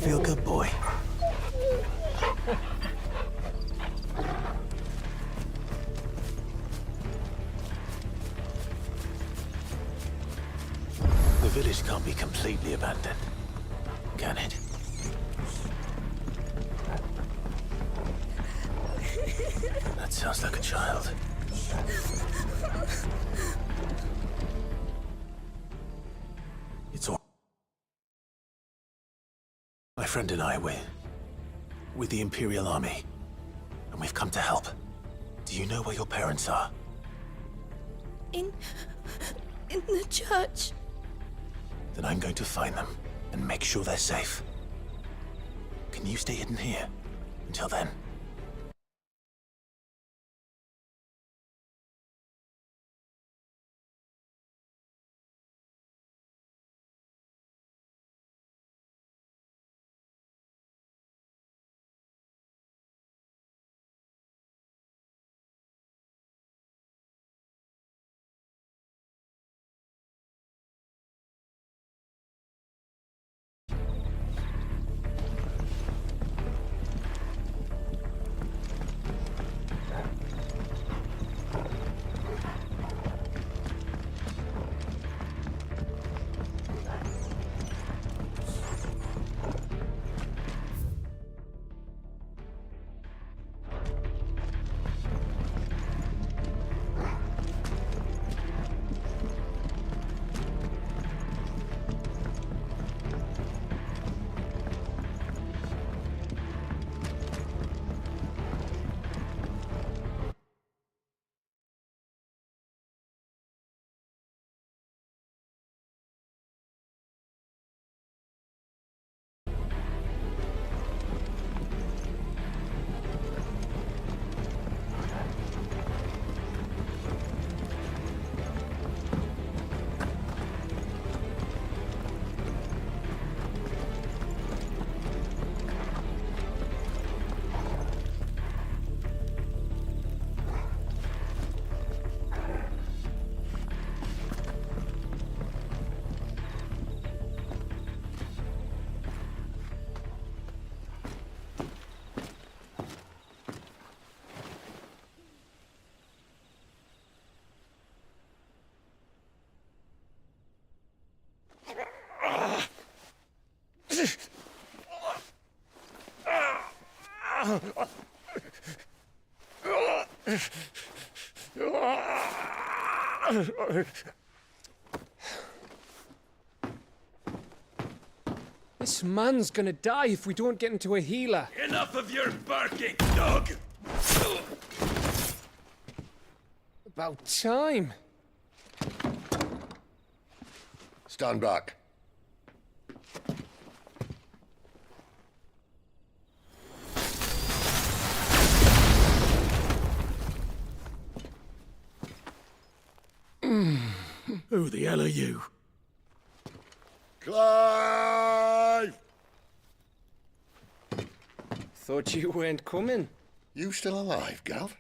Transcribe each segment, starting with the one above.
feel good, boy. The village can't be completely abandoned, can it? That sounds like a child. It's all... My friend and I, we're with the Imperial Army, and we've come to help. Do you know where your parents are? In the church. Then I'm going to find them and make sure they're safe. Can you stay hidden here until then? This man's gonna die if we don't get into a healer. Enough of your barking, dog! About time. Stand back. Who the hell are you? Clive! Thought you weren't coming. You still alive, Gav?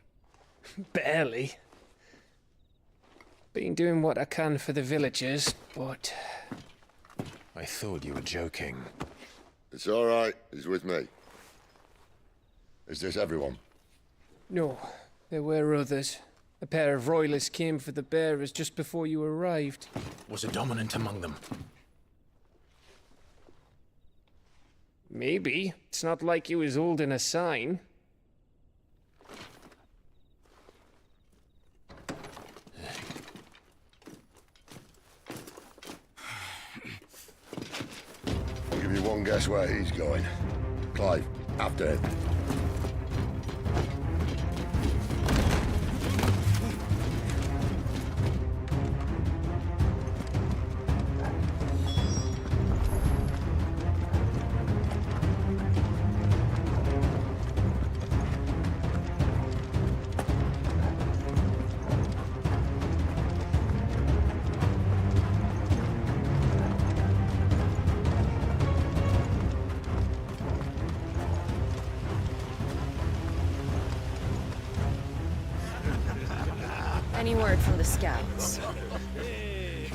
Barely. Been doing what I can for the villagers, but... I thought you were joking. It's all right. He's with me. Is this everyone? No, there were others. A pair of royalists came for the bearers just before you arrived. Was a dominant among them? Maybe. It's not like he was holding a sign. I'll give you one guess where he's going. Clive, after him. Any word from the scouts?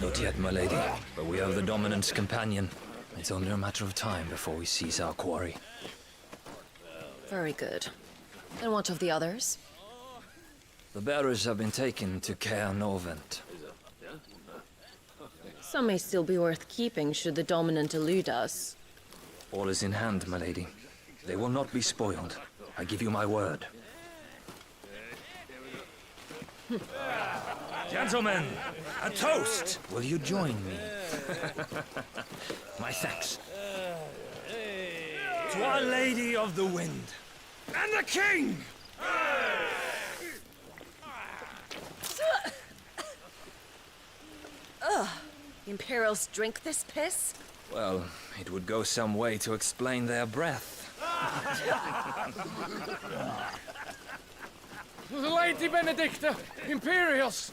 Not yet, my lady, but we have the Dominant's companion. It's only a matter of time before we seize our quarry. Very good. And what of the others? The bearers have been taken to Caer Novent. Some may still be worth keeping should the dominant elude us. All is in hand, my lady. They will not be spoiled. I give you my word. Gentlemen, a toast! Will you join me? My thanks. To Our Lady of the Wind. And the King! Imperials drink this piss? Well, it would go some way to explain their breath. Lady Benedicta! Imperials!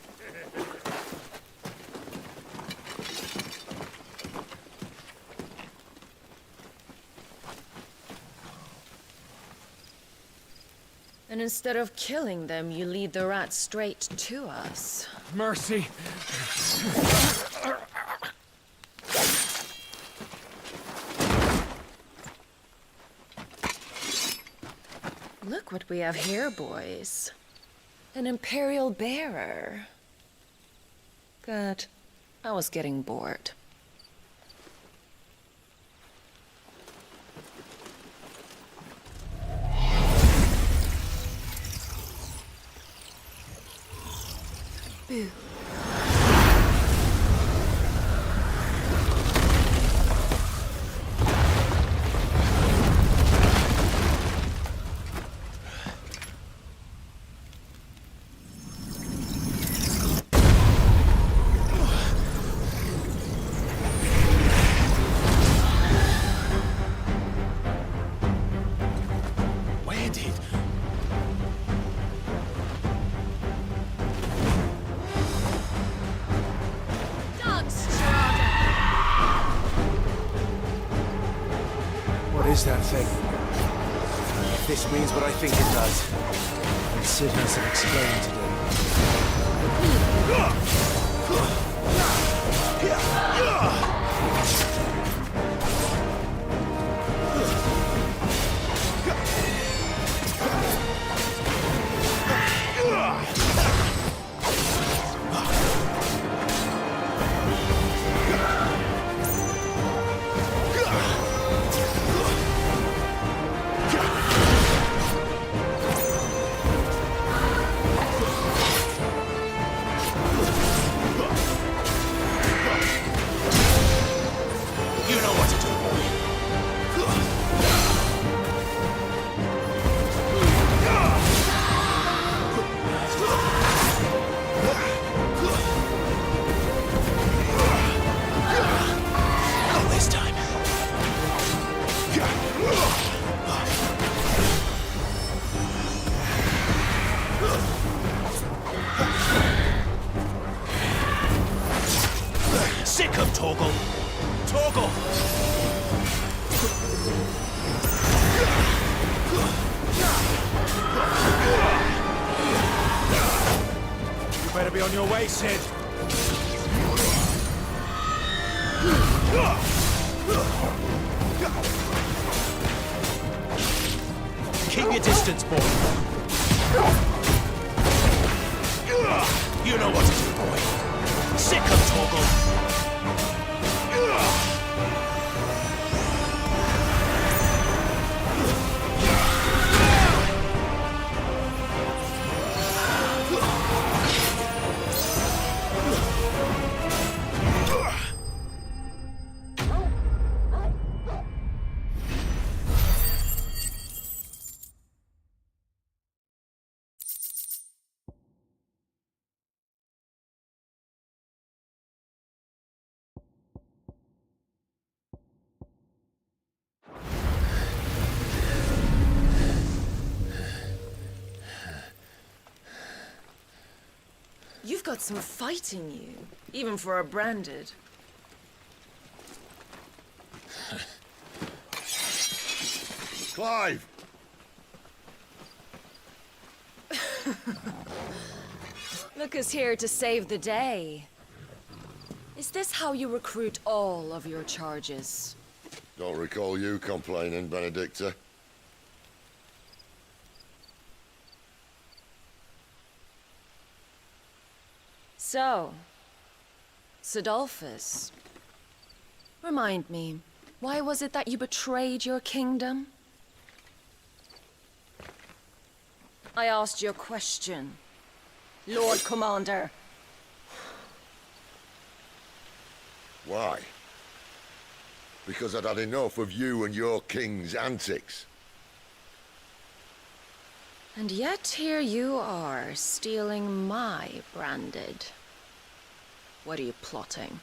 And instead of killing them, you lead the rats straight to us. Mercy! Look what we have here, boys. An Imperial bearer. Good. I was getting bored. Boo. Where did... What is that thing? If this means what I think it does, then Sid has some explaining to do. You know what to do, boy. Not this time. Sick of Torgal. Torgal! You better be on your way, Sid. Keep your distance, boy. You know what to do, boy. Sick of Torgal. You've got some fight in you, even for a branded. Clive! Look who's here to save the day. Is this how you recruit all of your charges? Don't recall you complaining, Benedicta. So, Sidolphus, remind me, why was it that you betrayed your kingdom? I asked you a question, Lord Commander. Why? Because I'd had enough of you and your king's antics. And yet here you are, stealing my branded. What are you plotting?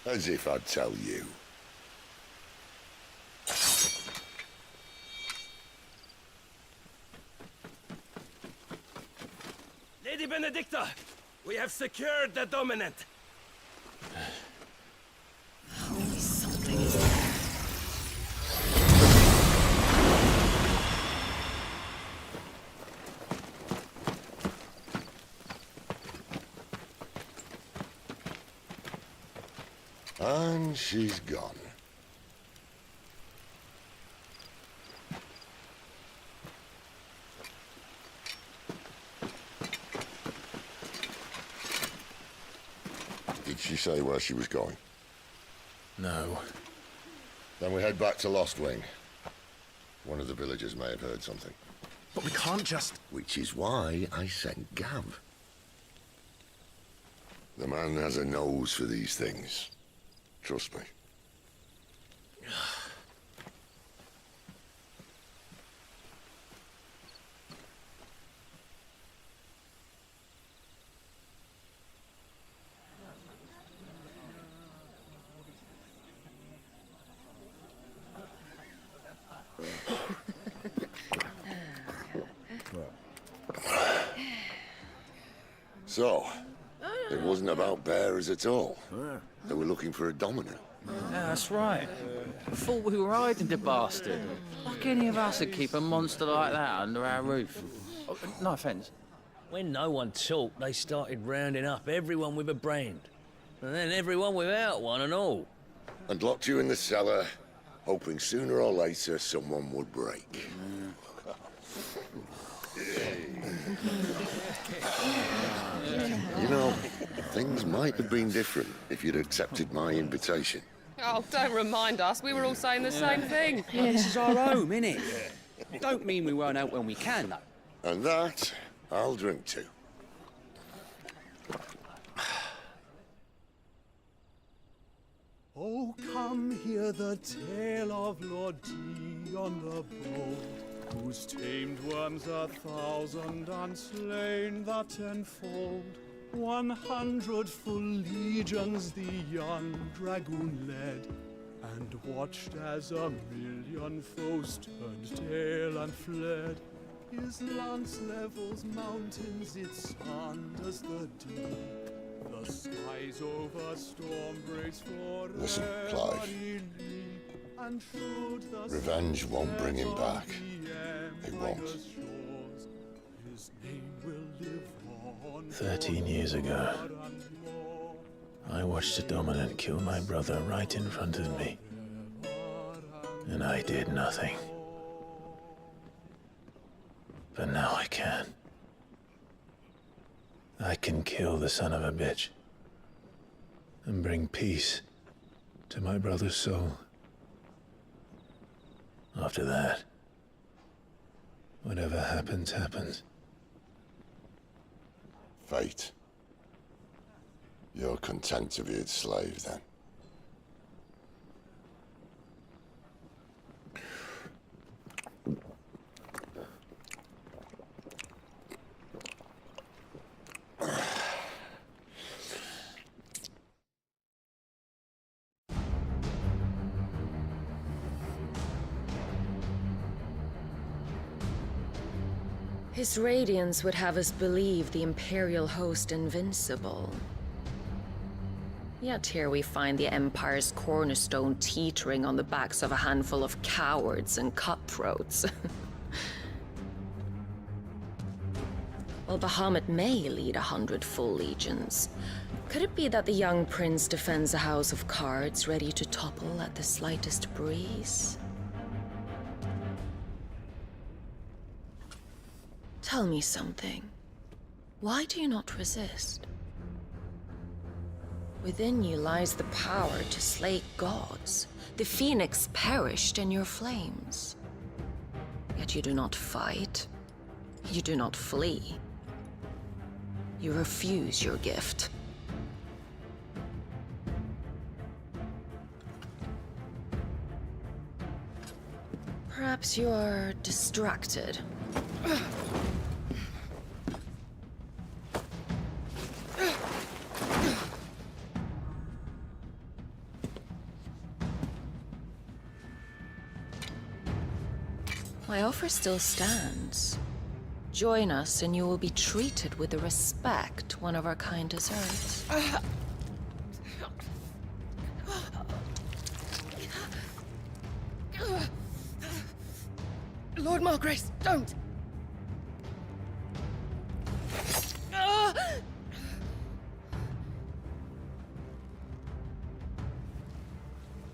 As if I'd tell you. Lady Benedicta, we have secured the dominant. Something is there. And she's gone. Did she say where she was going? No. Then we head back to Lost Wing. One of the villagers may have heard something. But we can't just... Which is why I sent Gav. The man has a nose for these things. Trust me. So, it wasn't about bearers at all. They were looking for a dominant. Yeah, that's right. I thought we were hiding the bastard. Like any of us would keep a monster like that under our roof. Oh, no offence. When no one talked, they started rounding up everyone with a brand. And then everyone without one and all. And locked you in the cellar, hoping sooner or later someone would break. You know, things might have been different if you'd accepted my invitation. Oh, don't remind us. We were all saying the same thing. This is our home, innit? Don't mean we won't out when we can, though. And that, I'll drink to. Oh, come hear the tale of Lord T on the bold, who's tamed worms 1,000 and slain the 10-fold. 100 full legions the young dragoon led, and watched as 1,000,000 foes turned tail and fled. His lance levels mountains, it sanders the deep. The skies over storm breaks for Listen, Clive. Revenge won't bring him back. It won't. 13 years ago, I watched a dominant kill my brother right in front of me. And I did nothing. But now I can. I can kill the son of a bitch and bring peace to my brother's soul. After that, whatever happens, happens. Fate. You're content to be its slave, then? His radiance would have us believe the Imperial host invincible. Yet here we find the Empire's cornerstone teetering on the backs of a handful of cowards and cutthroats. While Bahamut may lead 100 full legions, Could it be that the young prince defends a house of cards ready to topple at the slightest breeze? Tell me something. Why do you not resist? Within you lies the power to slay gods. The phoenix perished in your flames. Yet you do not fight. You do not flee. You refuse your gift. Perhaps you are distracted. My offer still stands. Join us and you will be treated with the respect one of our kind deserves. Lord Margrace, don't!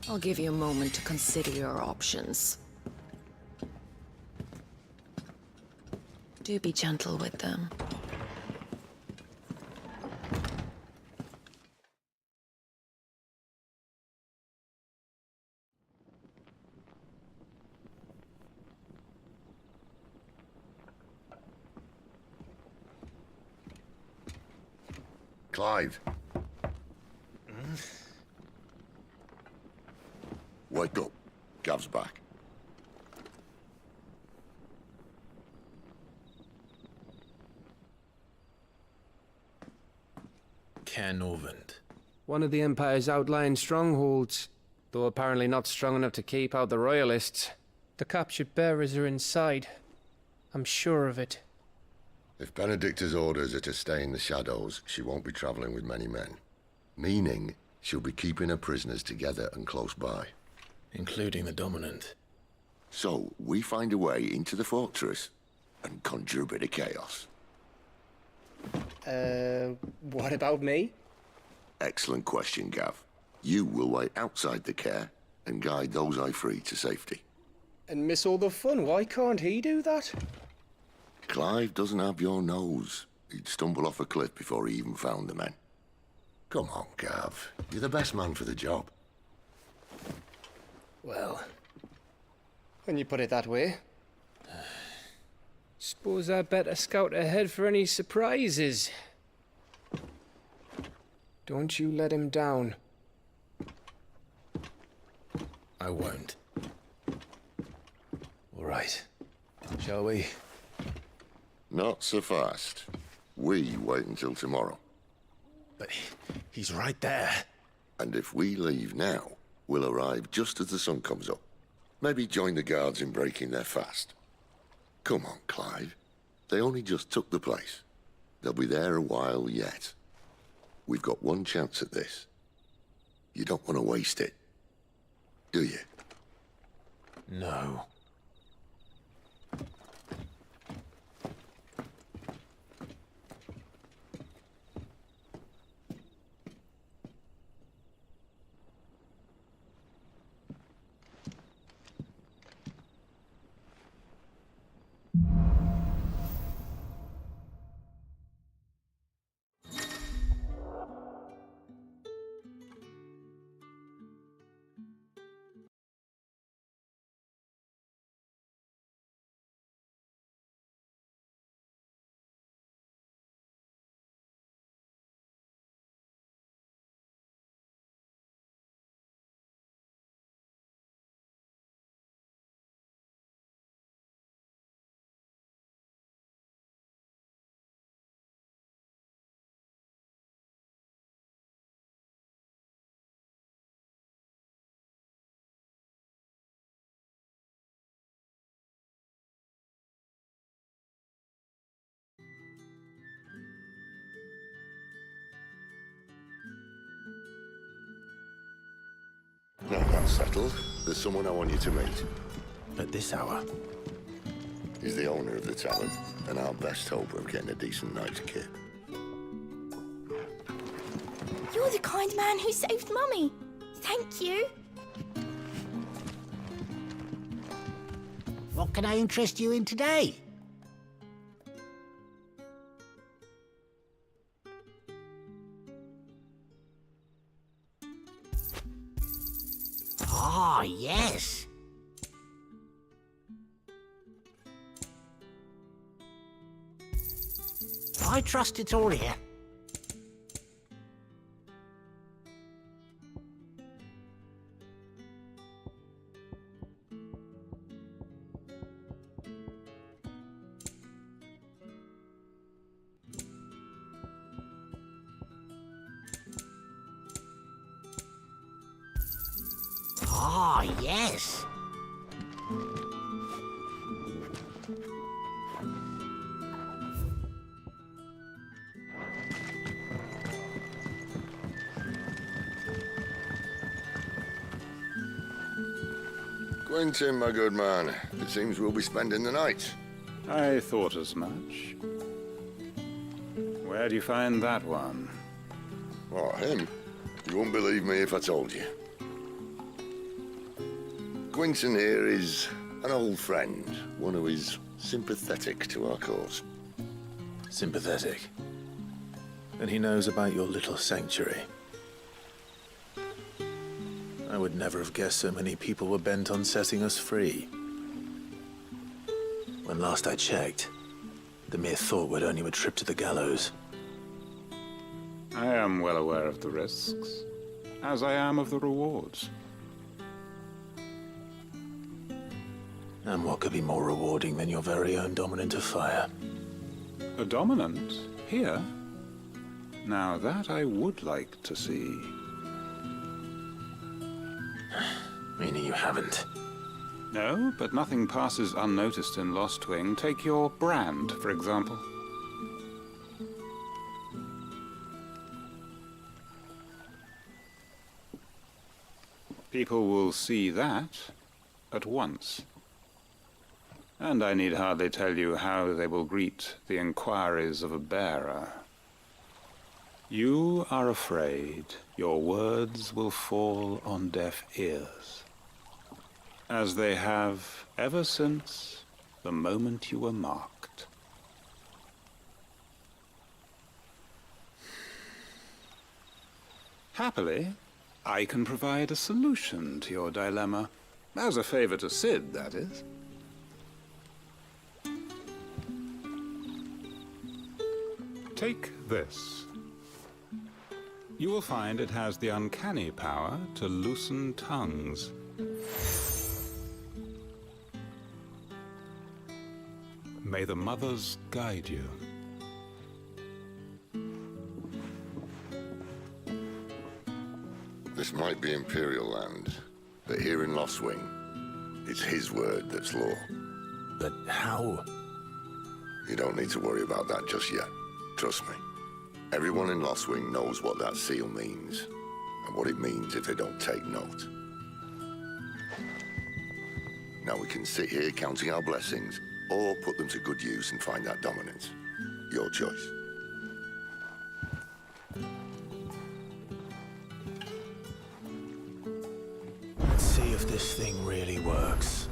I'll give you a moment to consider your options. Do be gentle with them. Clive. Wake up. Gav's back. Caernarvon. One of the Empire's outlying strongholds, though apparently not strong enough to keep out the Royalists. The captured bearers are inside. I'm sure of it. If Benedicta's orders are to stay in the shadows, she won't be traveling with many men. Meaning, she'll be keeping her prisoners together and close by. Including the Dominant. So, we find a way into the fortress and conjure a bit of chaos. What about me? Excellent question, Gav. You will wait outside the care and guide those I free to safety. And miss all the fun. Why can't he do that? Clive doesn't have your nose. He'd stumble off a cliff before he even found the men. Come on, Gav. You're the best man for the job. Well, when you put it that way. Suppose I'd better scout ahead for any surprises. Don't you let him down. I won't. All right. Shall we? Not so fast. We wait until tomorrow. But he's right there. And if we leave now, we'll arrive just as the sun comes up. Maybe join the guards in breaking their fast. Come on, Clive. They only just took the place. They'll be there a while yet. We've got one chance at this. You don't want to waste it, do you? No. Now that's settled. There's someone I want you to meet. At this hour? He's the owner of the tavern, and our best hope of getting a decent night's kip. You're the kind man who saved Mummy. Thank you. What can I interest you in today? Ah, yes. I trust it's all here. Ah, yes. Quentin, my good man, it seems we'll be spending the night. I thought as much. Where do you find that one? Oh, him? You won't believe me if I told you. Quentin here is an old friend, one who is sympathetic to our cause. Sympathetic? And he knows about your little sanctuary. I would never have guessed so many people were bent on setting us free. When last I checked, the mere thought would earn you a trip to the gallows. I am well aware of the risks, as I am of the rewards. And what could be more rewarding than your very own dominant of fire? A dominant? Here? Now that I would like to see. Meaning you haven't? No, but nothing passes unnoticed in Lost Wing. Take your brand, for example. People will see that at once. And I need hardly tell you how they will greet the inquiries of a bearer. You are afraid your words will fall on deaf ears, as they have ever since the moment you were marked. Happily, I can provide a solution to your dilemma, as a favor to Sid, that is. Take this. You will find it has the uncanny power to loosen tongues. May the mothers guide you. This might be Imperial land, but here in Lost Wing, it's his word that's law. But how? You don't need to worry about that just yet. Trust me. Everyone in Lost Wing knows what that seal means, and what it means if they don't take note. Now we can sit here counting our blessings, or put them to good use and find that dominance. Your choice. Let's see if this thing really works.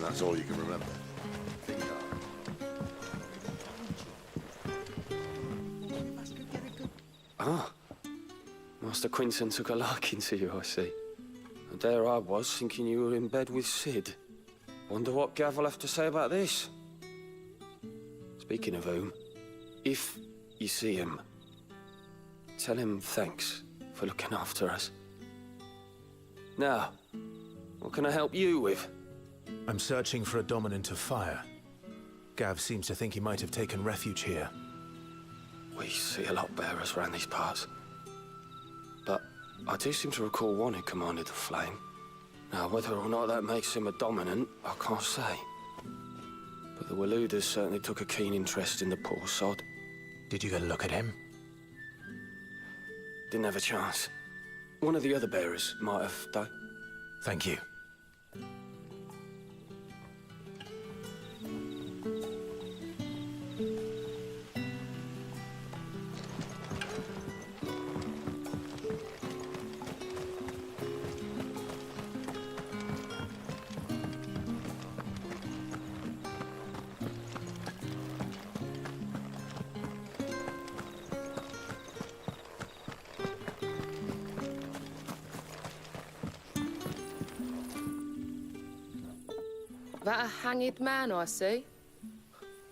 that's all you can remember. Ah. Master Quinton took a liking to you, I see. And there I was, thinking you were in bed with Sid. Wonder what Gav will have to say about this. Speaking of whom, if you see him, tell him thanks for looking after us. Now, what can I help you with? I'm searching for a dominant of fire. Gav seems to think he might have taken refuge here. We see a lot bearers around these parts. But I do seem to recall one who commanded the flame. Now, whether or not that makes him a dominant, I can't say. But the Waluders certainly took a keen interest in the poor sod. Did you get a look at him? Didn't have a chance. One of the other bearers might have, though. Thank you. That a hanged man I see?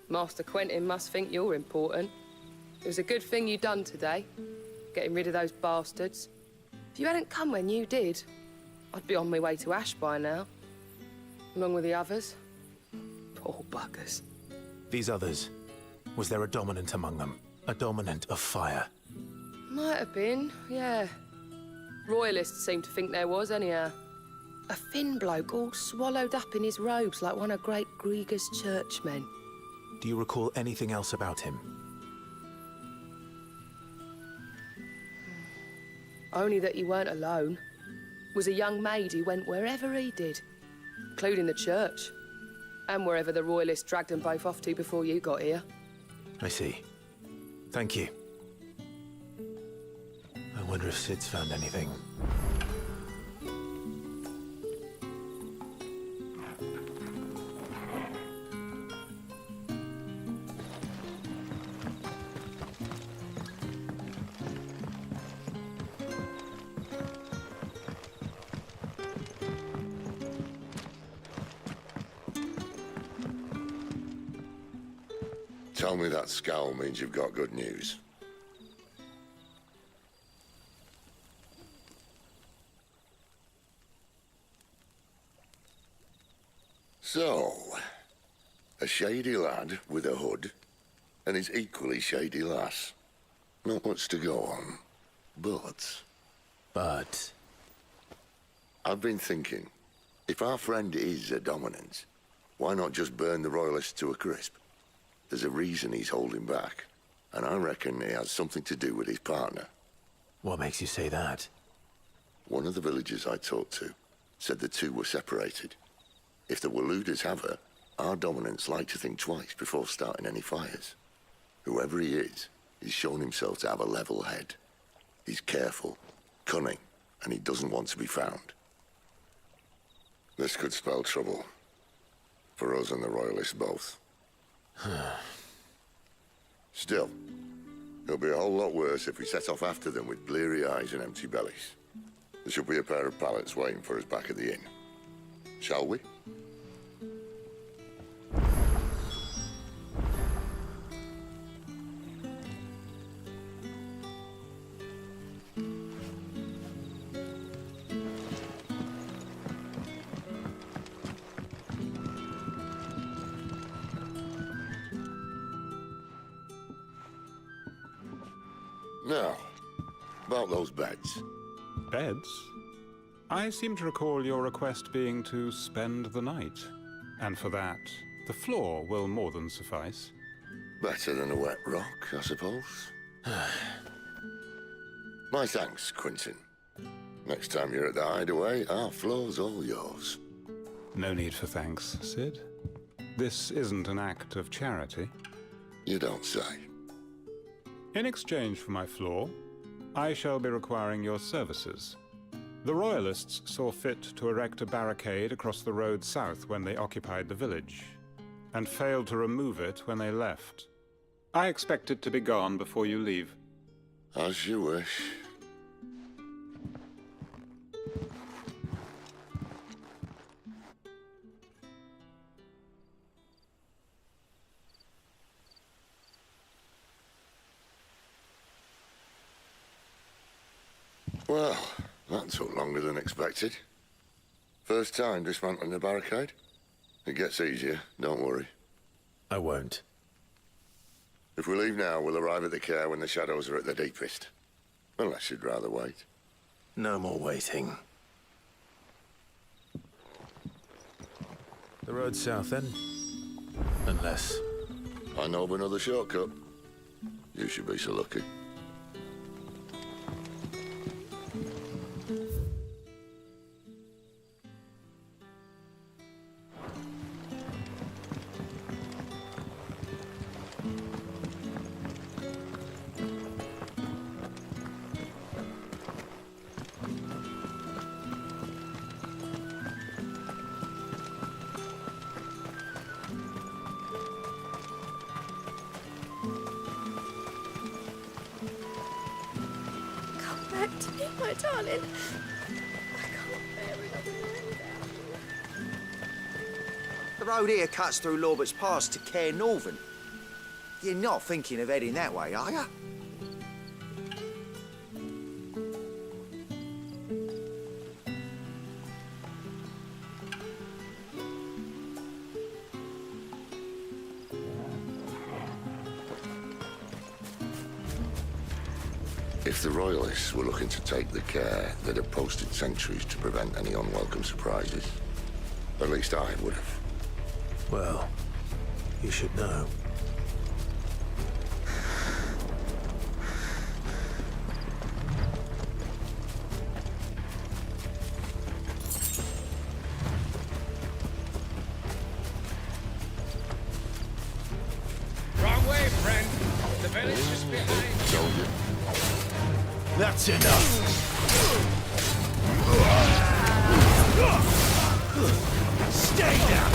Master Quentin must think you're important. It was a good thing you done today, getting rid of those bastards. If you hadn't come when you did, I'd be on my way to Ash by now, along with the others. Poor buggers. These others, was there a dominant among them? A dominant of fire? Might have been, yeah. Royalists seem to think there was, anyhow. A thin bloke all swallowed up in his robes like one of Great Gregor's churchmen. Do you recall anything else about him? Only that he weren't alone. Was a young maid who went wherever he did, including the church, and wherever the Royalists dragged them both off to before you got here. I see. Thank you. I wonder if Sid's found anything. Tell me that scowl means you've got good news. So, a shady lad with a hood, and his equally shady lass. Not much to go on, but... I've been thinking, if our friend is a dominant, why not just burn the Royalists to a crisp? There's a reason he's holding back, and I reckon he has something to do with his partner. What makes you say that? One of the villagers I talked to said the two were separated. If the Waluders have her, our dominants like to think twice before starting any fires. Whoever he is, he's shown himself to have a level head. He's careful, cunning, and he doesn't want to be found. This could spell trouble. For us and the Royalists both. Still, it'll be a whole lot worse if we set off after them with bleary eyes and empty bellies. There should be a pair of pallets waiting for us back at the inn. Shall we? Now, about those beds. Beds? I seem to recall your request being to spend the night. And for that, the floor will more than suffice. Better than a wet rock, I suppose. My thanks, Quinton. Next time you're at the hideaway, our floor's all yours. No need for thanks, Sid. This isn't an act of charity. You don't say. In exchange for my floor, I shall be requiring your services. The Royalists saw fit to erect a barricade across the road south when they occupied the village, and failed to remove it when they left. I expect it to be gone before you leave. As you wish. Well, that took longer than expected. First time dismantling the barricade? It gets easier, don't worry. I won't. If we leave now, we'll arrive at the care when the shadows are at their deepest. Unless you'd rather wait. No more waiting. The road south, then? Unless... I know of another shortcut. You should be so lucky. Back to me, my darling. I can't bear another man without you. The road here cuts through Lorbert's Pass to Care Northern. You're not thinking of heading that way, are you? If the Royalists were looking to take the care, they'd have posted sentries to prevent any unwelcome surprises. At least I would have. Well, you should know. Wrong way, friend. The village is behind. Told you. That's enough! Stay down!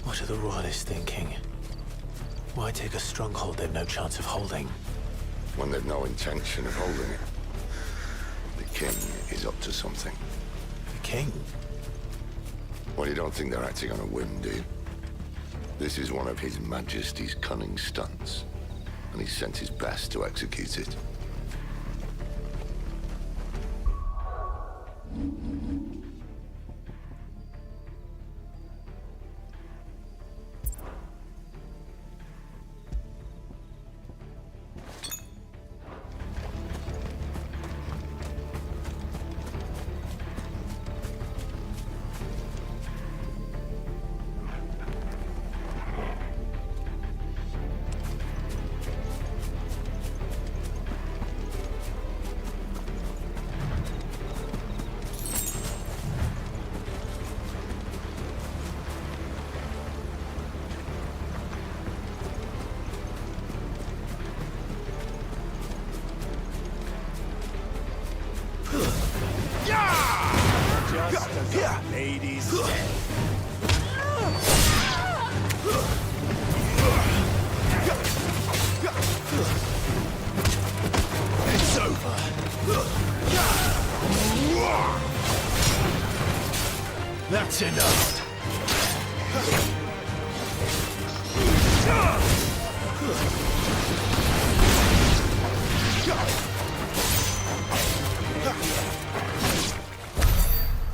What are the Royalists thinking? Why take a stronghold they've no chance of holding? When they've no intention of holding it. The king is up to something. The king? Well, you don't think they're acting on a whim, do you? This is one of His Majesty's cunning stunts, and he's sent his best to execute it. Just as the ladies say. It's over. That's enough.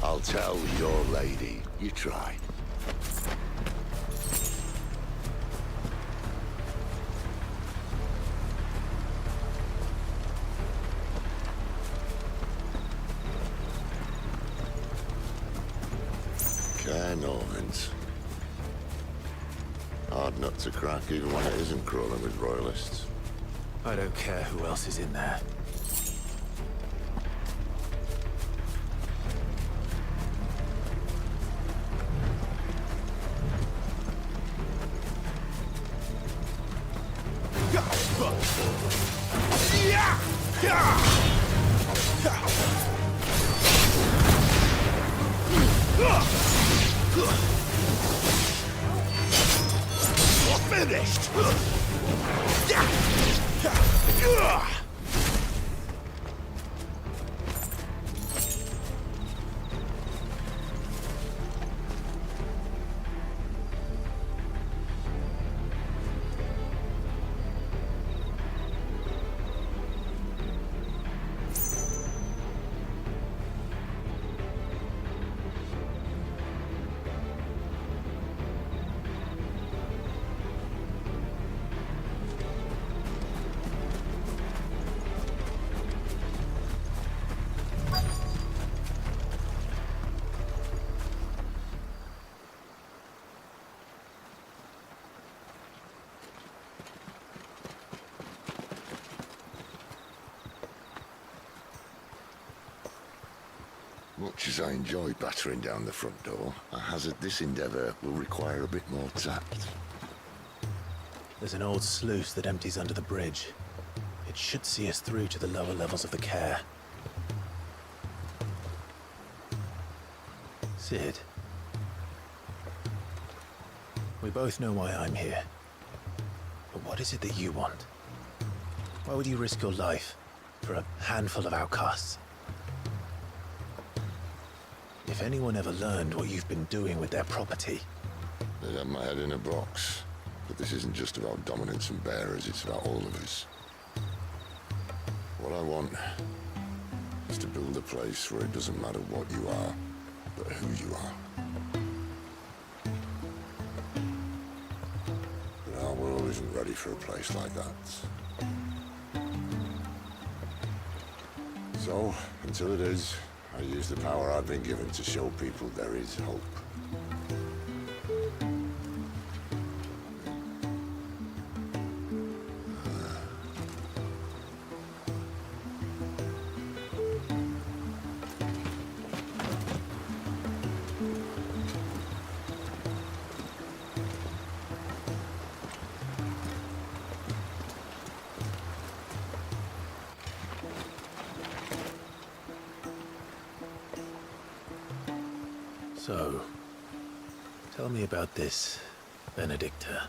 I'll tell your lady. You try. Normans. Hard nut to crack, even when it isn't crawling with royalists. I don't care who else is in there. Finished! Much as I enjoy battering down the front door, I hazard this endeavour will require a bit more tact. There's an old sluice that empties under the bridge. It should see us through to the lower levels of the care. Sid. We both know why I'm here. But what is it that you want? Why would you risk your life for a handful of outcasts? If anyone ever learned what you've been doing with their property... They'd have my head in a box. But this isn't just about dominance and bearers, it's about all of us. What I want is to build a place where it doesn't matter what you are, but who you are. But our world isn't ready for a place like that. So, until it is, I use the power I've been given to show people there is hope. So, tell me about this, Benedicta.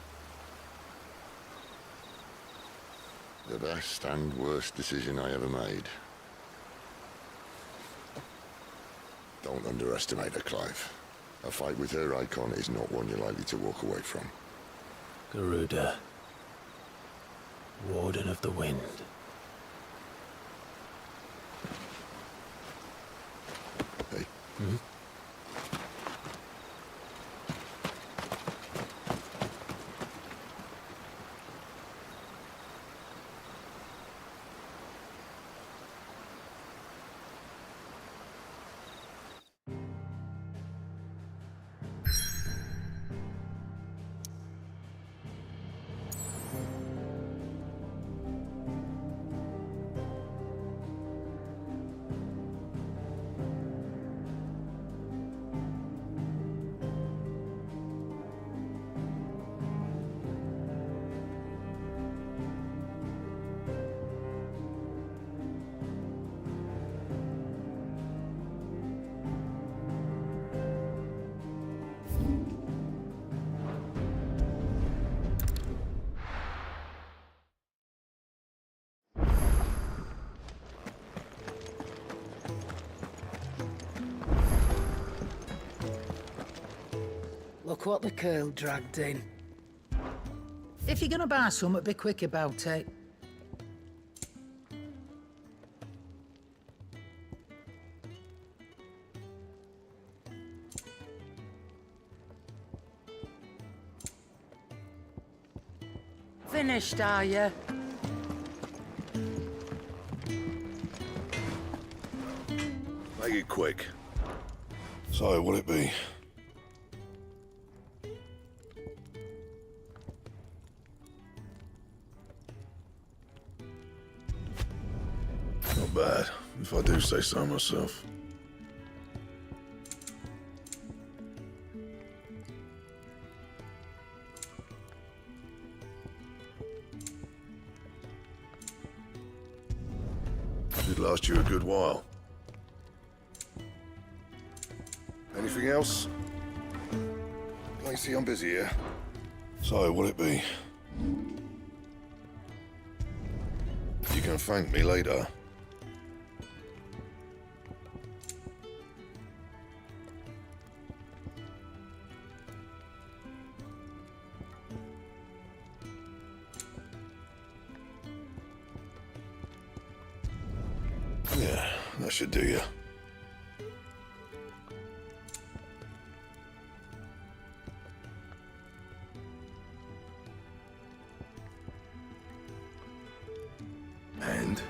The best and worst decision I ever made. Don't underestimate her, Clive. A fight with her icon is not one you're likely to walk away from. Garuda. Warden of the Wind. Hey. Hmm? Look what the curl dragged in. If you're gonna buy something, be quick about it. Finished, are you? Make it quick. So, what'll it be? Not bad, if I do say so myself. Should last you a good while. Anything else? Lacey, I'm busy here. So, what'll it be? You can thank me later. Yeah, that should do you. And?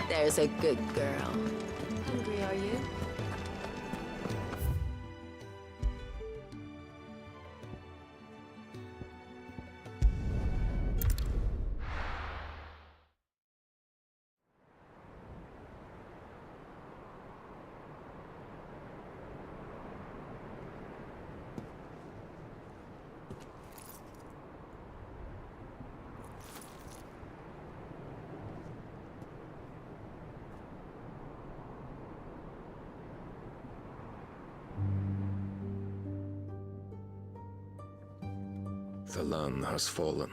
There's a good girl. Hungry, are you? The land has fallen.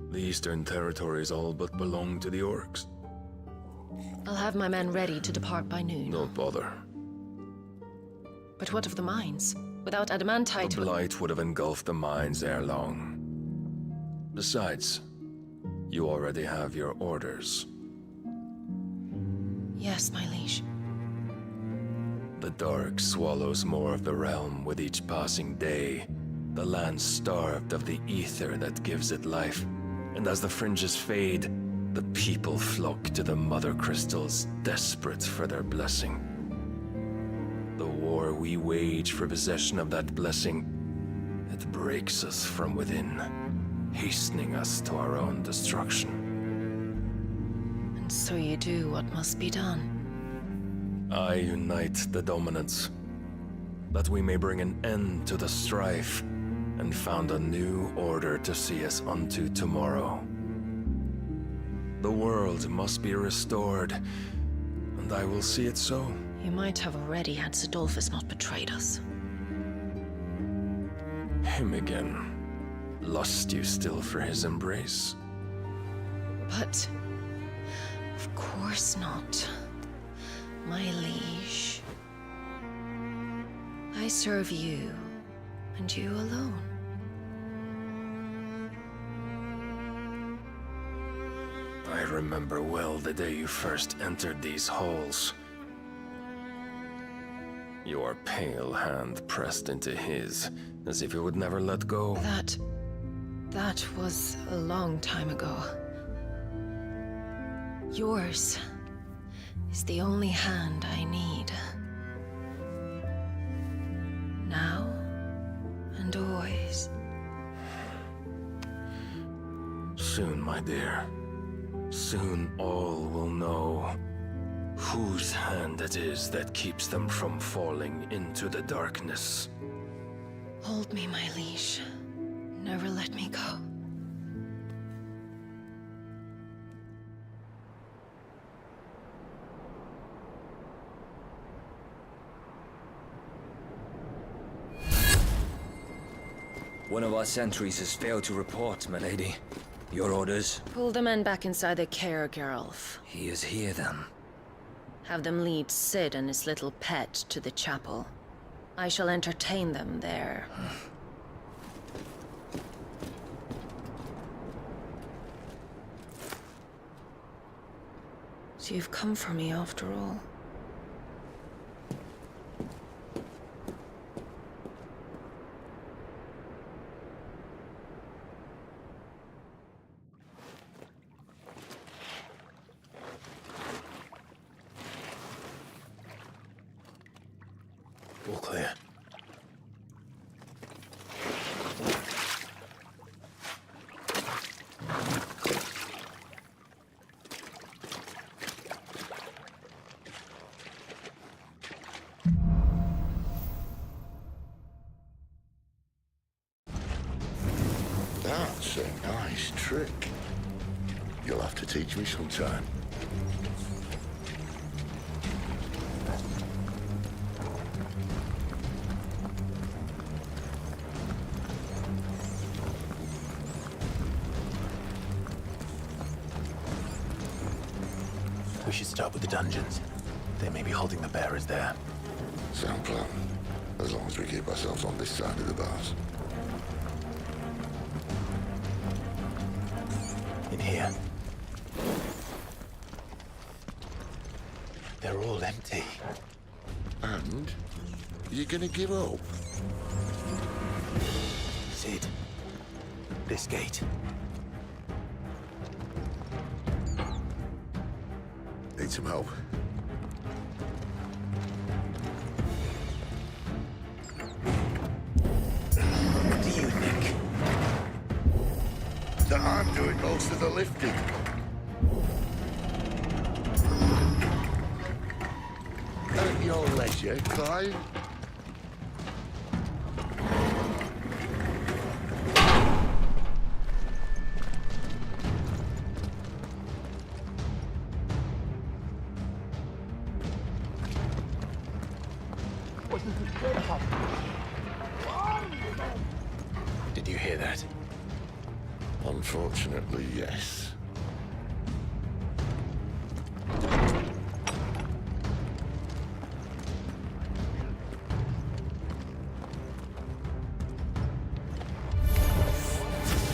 The Eastern Territories all but belong to the orcs. I'll have my men ready to depart by noon. Don't bother. But what of the mines? Without adamantite... The blight would have engulfed the mines ere long. Besides, you already have your orders. Yes, my liege. The dark swallows more of the realm with each passing day. The land starved of the ether that gives it life. And as the fringes fade, the people flock to the mother crystals, desperate for their blessing. The war we wage for possession of that blessing, it breaks us from within, hastening us to our own destruction. And so you do what must be done. I unite the dominants, that we may bring an end to the strife, and found a new order to see us unto tomorrow. The world must be restored, and I will see it so. You might have already had Sidolphus not betrayed us. Him again. Lust you still for his embrace? But... of course not. My liege. I serve you, and you alone. I remember well the day you first entered these halls. Your pale hand pressed into his, as if you would never let go. That was a long time ago. Yours is the only hand I need. Now and always. Soon, my dear. Soon all will know whose hand it is that keeps them from falling into the darkness. Hold me, my liege. Never let me go. One of our sentries has failed to report, milady. Your orders? Pull the men back inside the care, Geralf. He is here, then. Have them lead Sid and his little pet to the chapel. I shall entertain them there. So you've come for me after all. All clear. That's a nice trick. You'll have to teach me sometime. We should start with the dungeons. They may be holding the bearers there. Sound plan. As long as we keep ourselves on this side of the bars. In here. They're all empty. And? You're gonna give up? Sid. This gate. Need some help. What do you think? That I'm doing most of the lifting. At your leisure, Clive. Did you hear that? Unfortunately, yes.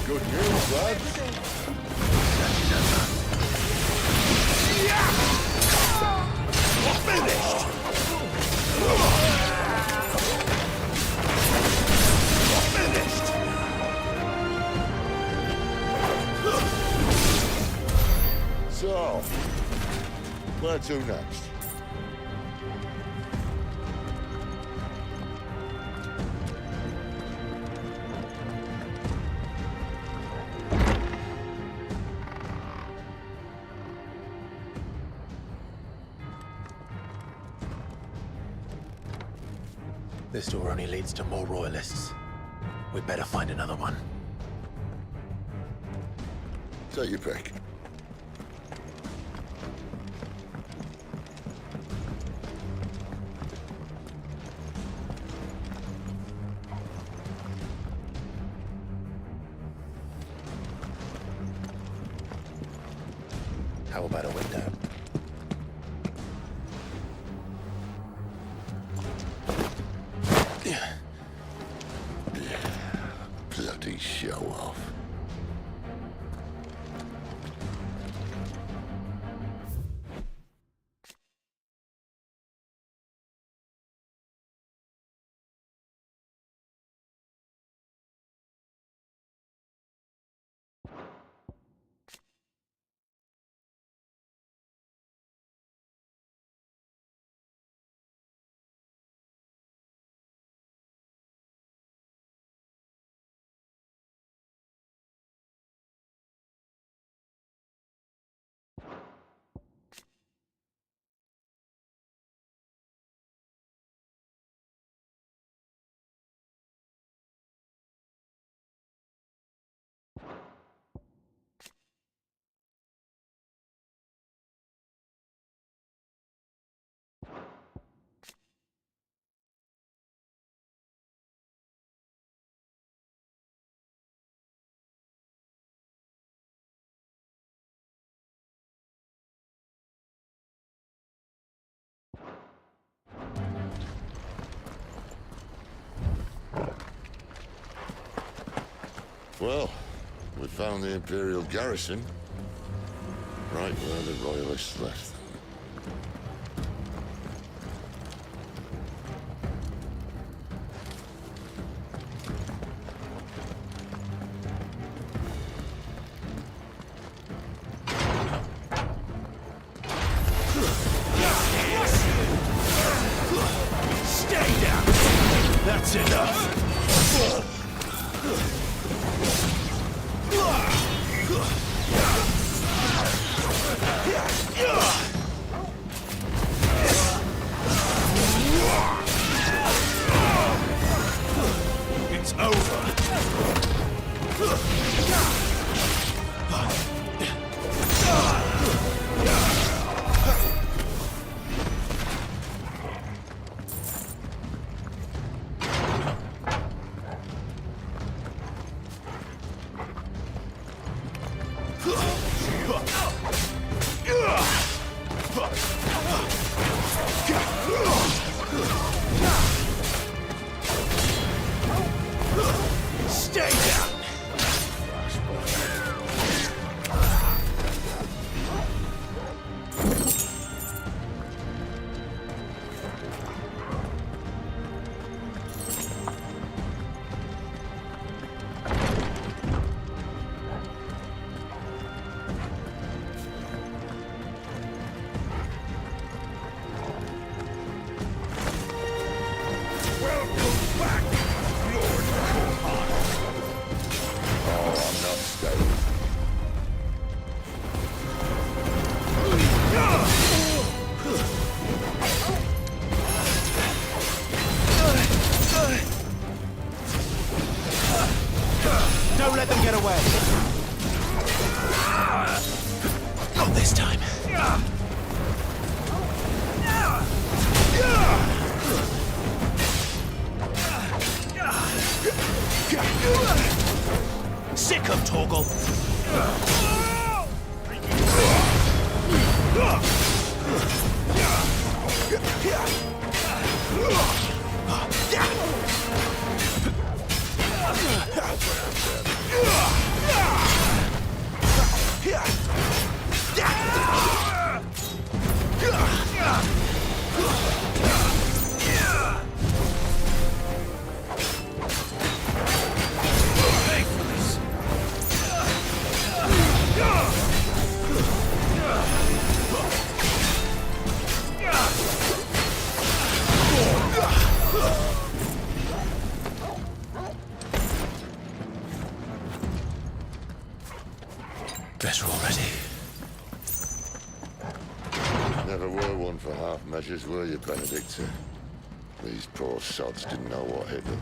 Good news, lads. Finished! Finished! So, where to next? This door only leads to more royalists. We'd better find another one. Take your pick. How about a window? Bloody show off. Well, we found the Imperial garrison. Right where the Royalists left them. Stay down! That's enough! It's over! Stay down! Welcome back, Lord Kohan. Oh, I'm not staying. Don't let them get away! Not this time. Sick of Torgal! Better already. Never were one for half measures, were you, Benedicta? These poor sods didn't know what hit them.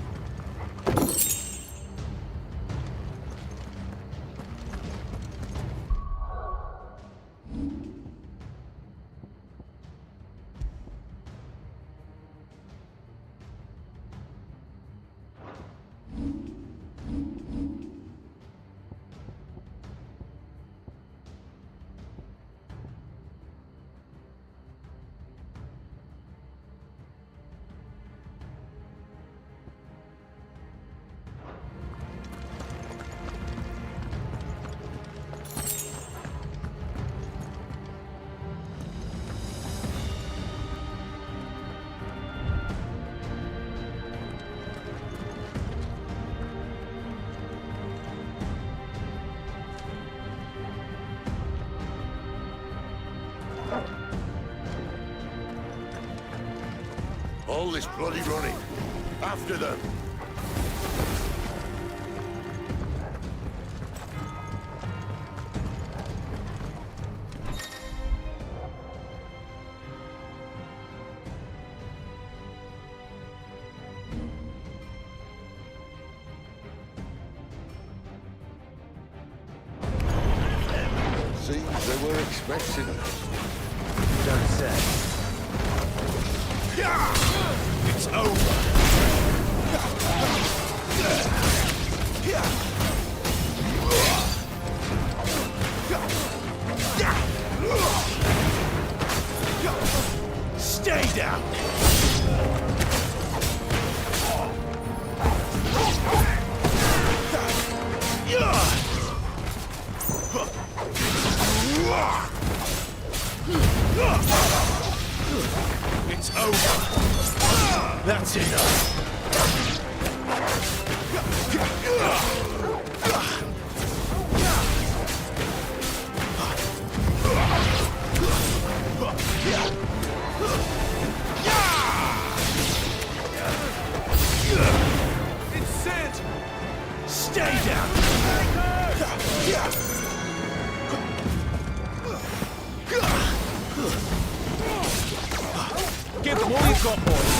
All this bloody running. After them. Seems they were expecting us. Don't say. It's over. Stay down. It's over. That's enough. It's Sid! Stay down! Give them all you've got, boys.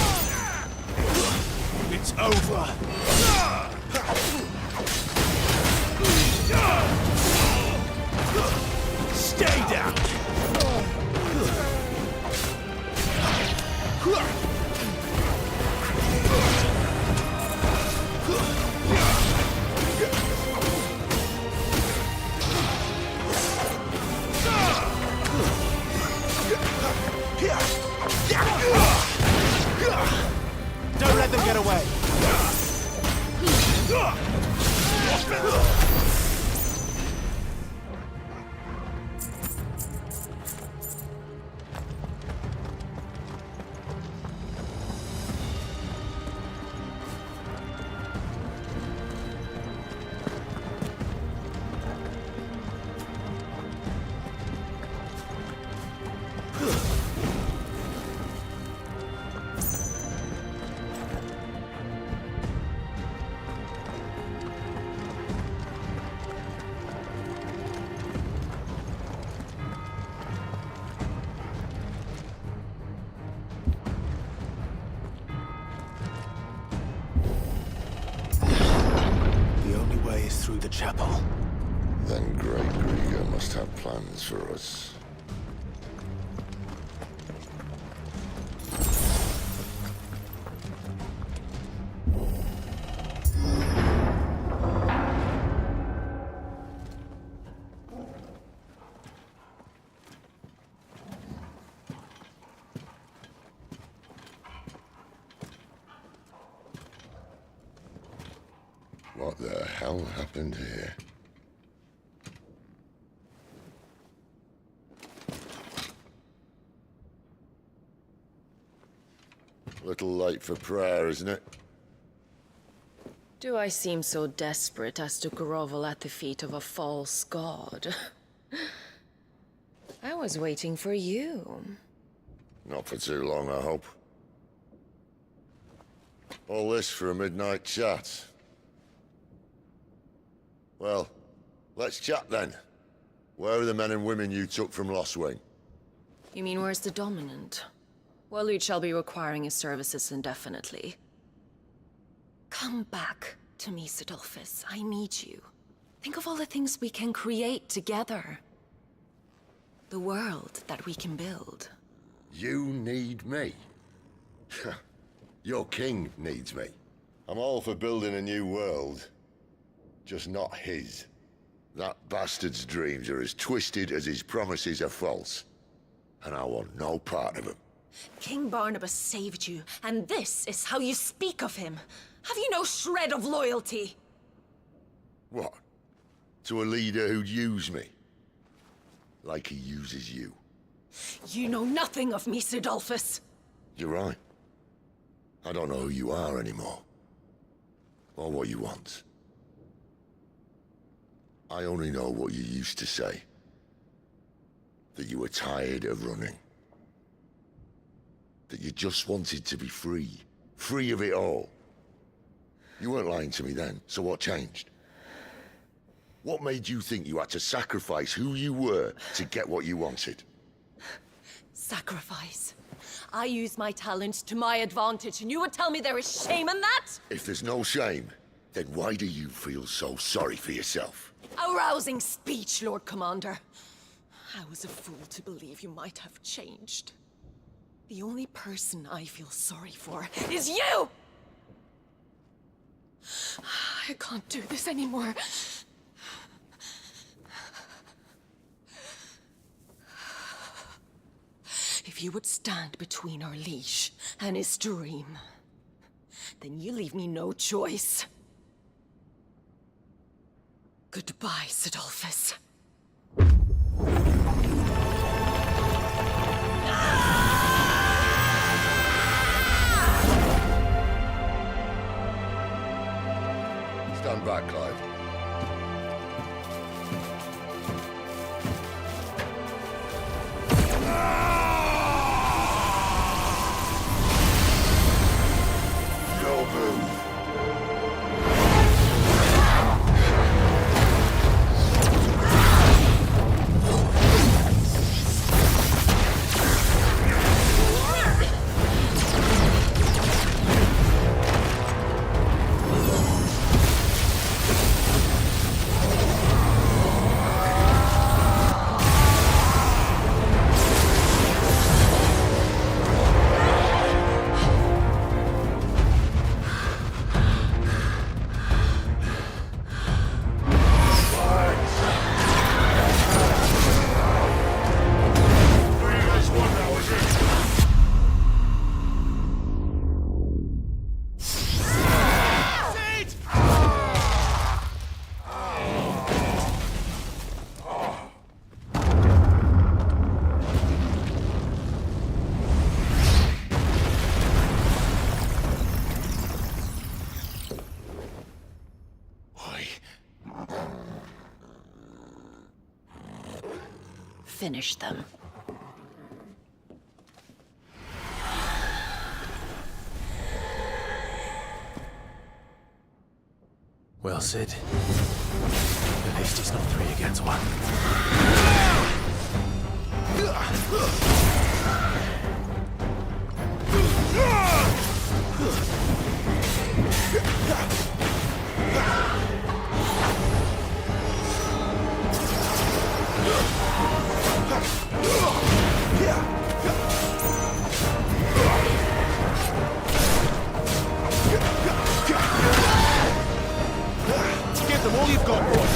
It's over. Stay down. Don't let them get away. Through the chapel. Then Great Grieger must have plans for us. What the hell happened here? Little late for prayer, isn't it? Do I seem so desperate as to grovel at the feet of a false god? I was waiting for you. Not for too long, I hope. All this for a midnight chat. Well, let's chat then. Where are the men and women you took from Lost Wing? You mean where's the dominant? Well, you shall be requiring his services indefinitely. Come back to me, Sidolphus. I need you. Think of all the things we can create together. The world that we can build. You need me? Your king needs me. I'm all for building a new world. Just not his. That bastard's dreams are as twisted as his promises are false. And I want no part of them. King Barnabas saved you, and this is how you speak of him. Have you no shred of loyalty? What? To a leader who'd use me? Like he uses you? You know nothing of me, Sidolphus. You're right. I don't know who you are anymore. Or what you want. I only know what you used to say. That you were tired of running. That you just wanted to be free. Free of it all. You weren't lying to me then, so what changed? What made you think you had to sacrifice who you were to get what you wanted? Sacrifice. I use my talents to my advantage, and you would tell me there is shame in that? If there's no shame, then why do you feel so sorry for yourself? A rousing speech, Lord Commander. I was a fool to believe you might have changed. The only person I feel sorry for is you! I can't do this anymore. If you would stand between our liege and his dream, then you leave me no choice. Goodbye, Sidolphus. Stand back, Clive. Go, boom. Finish them. Well, Sid. At least it's not 3 against 1. Give them all you've got, boy.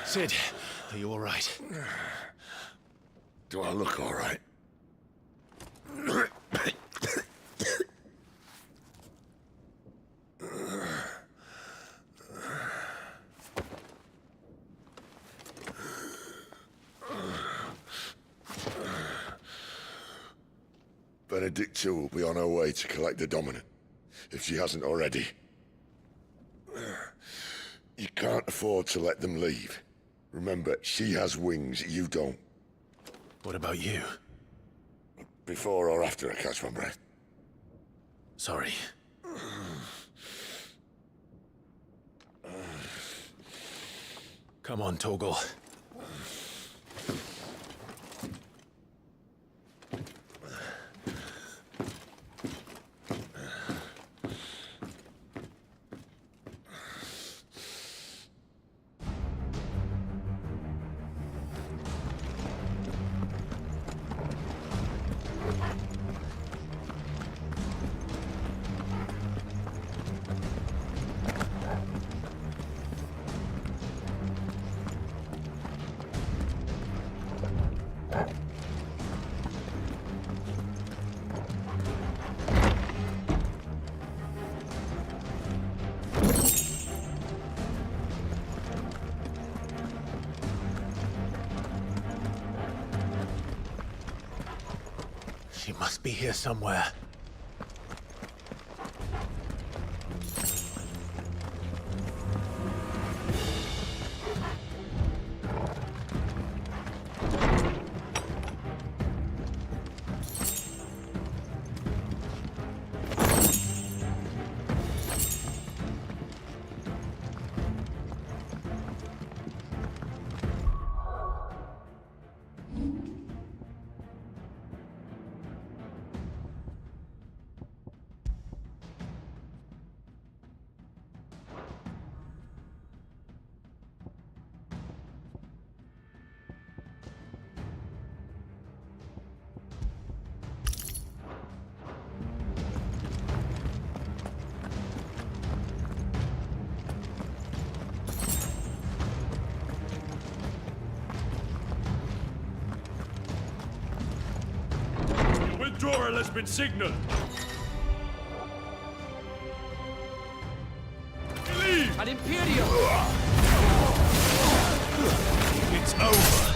Sid, are you all right? Do I look all right? Benedicta will be on her way to collect the Dominant, if she hasn't already. You can't afford to let them leave. Remember, she has wings, you don't. What about you? Before or after I catch my breath? Sorry. Come on, Torgal. She must be here somewhere. Withdrawal has been signaled. Leave! An Imperial! It's over.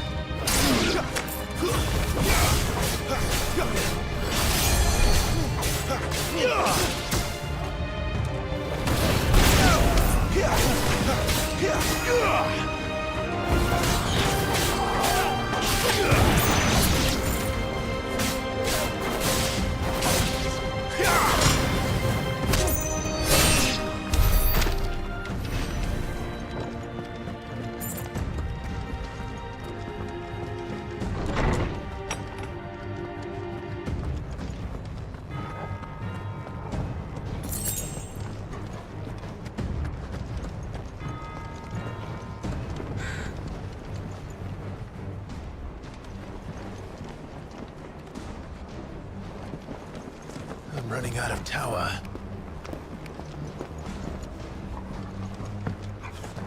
I'm running out of tower.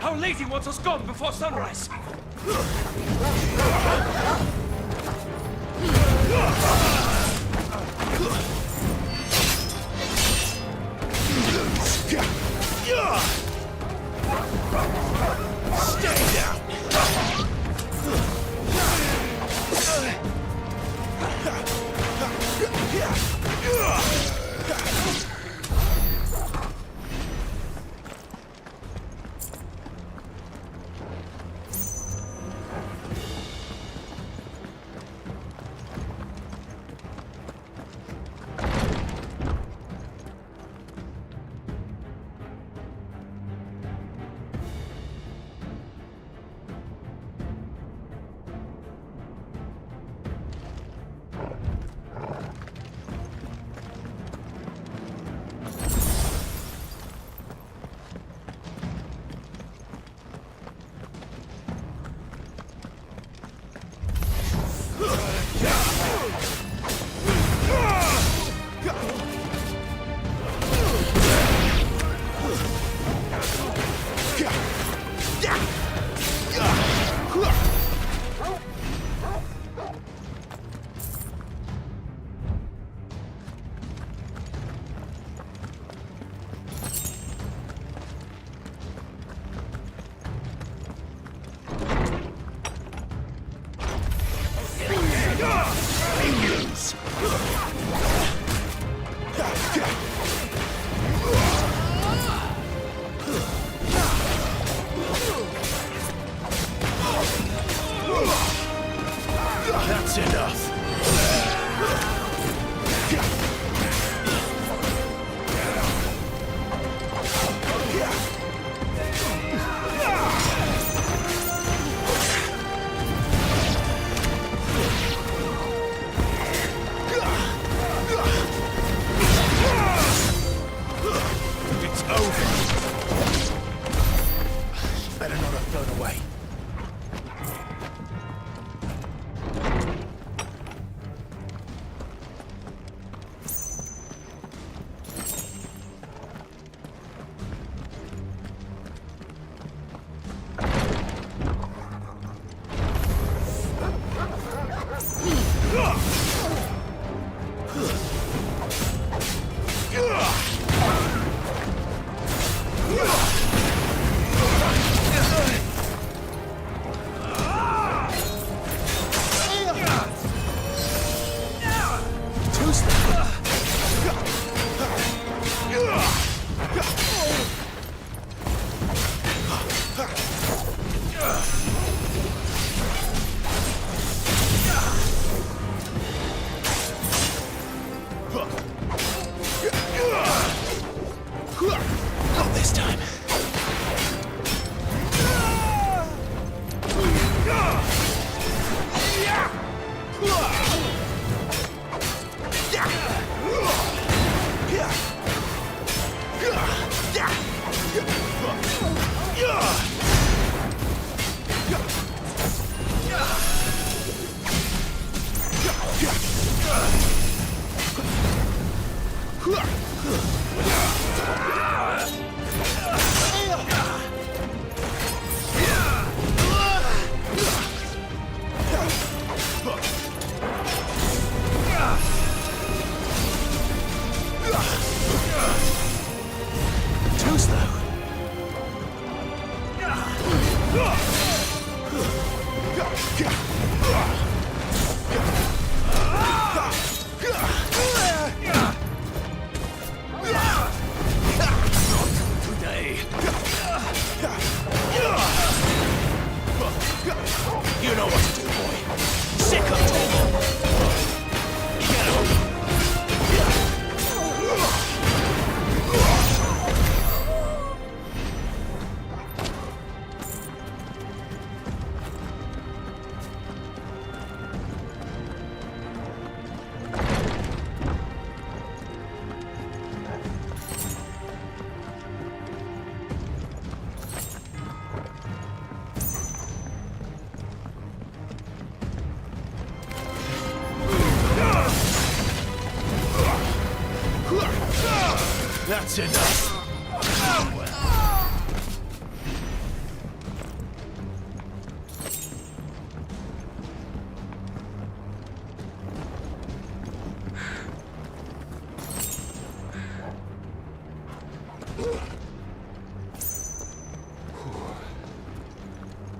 Our lady wants us gone before sunrise.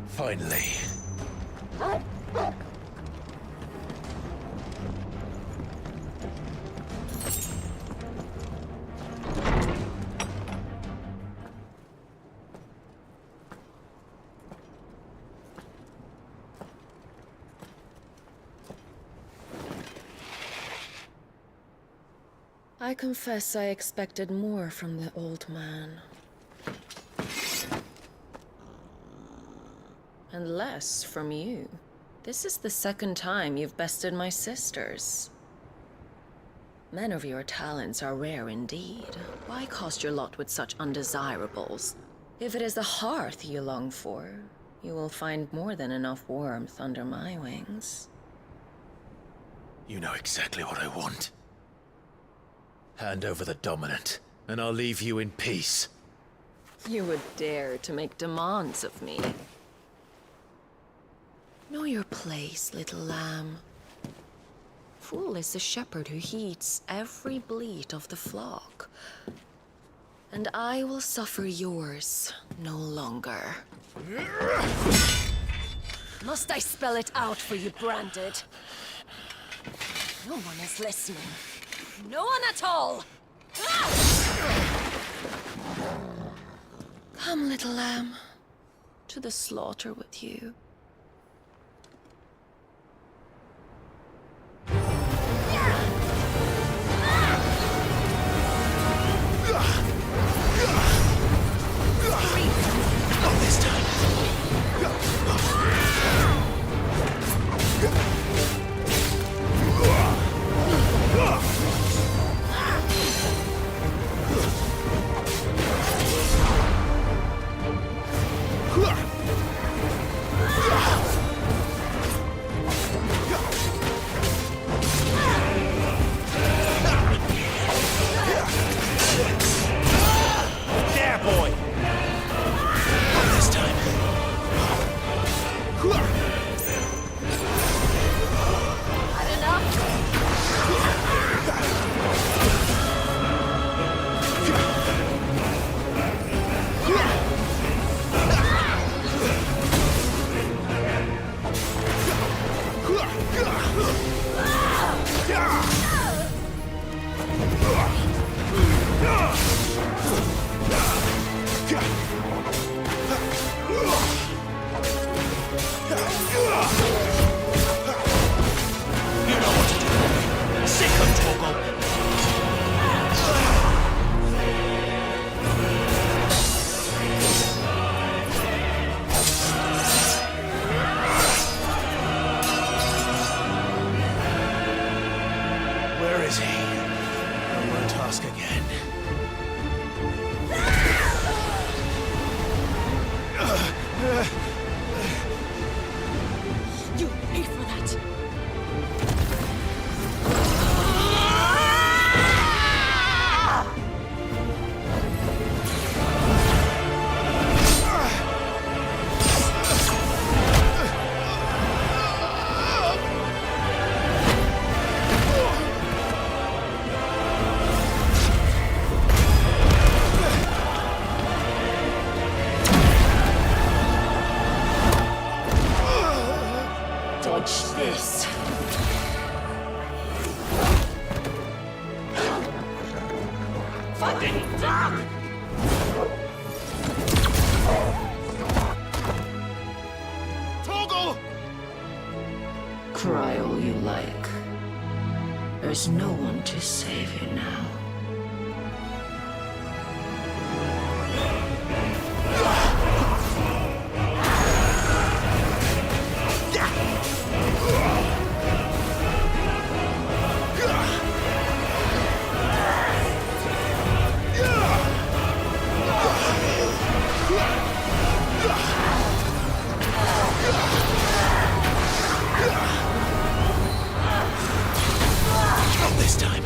Finally. I confess I expected more from the old man. And less from you. This is the second time you've bested my sisters. Men of your talents are rare indeed. Why cast your lot with such undesirables? If it is the hearth you long for, you will find more than enough warmth under my wings. You know exactly what I want. Hand over the dominant, and I'll leave you in peace. You would dare to make demands of me. Know your place, little lamb. Fool is the shepherd who heeds every bleat of the flock. And I will suffer yours no longer. Must I spell it out for you, Branded? No one is listening. No one at all! Come, little lamb, to the slaughter with you. Not this time. There, boy! Not this time. Had enough? You know what to do. Sick of Torgal. Where is he? I won't ask again. You pay for that! Dodge this! Fucking dog! Torgal! Cry all you like. There's no one to save you now. Not this time.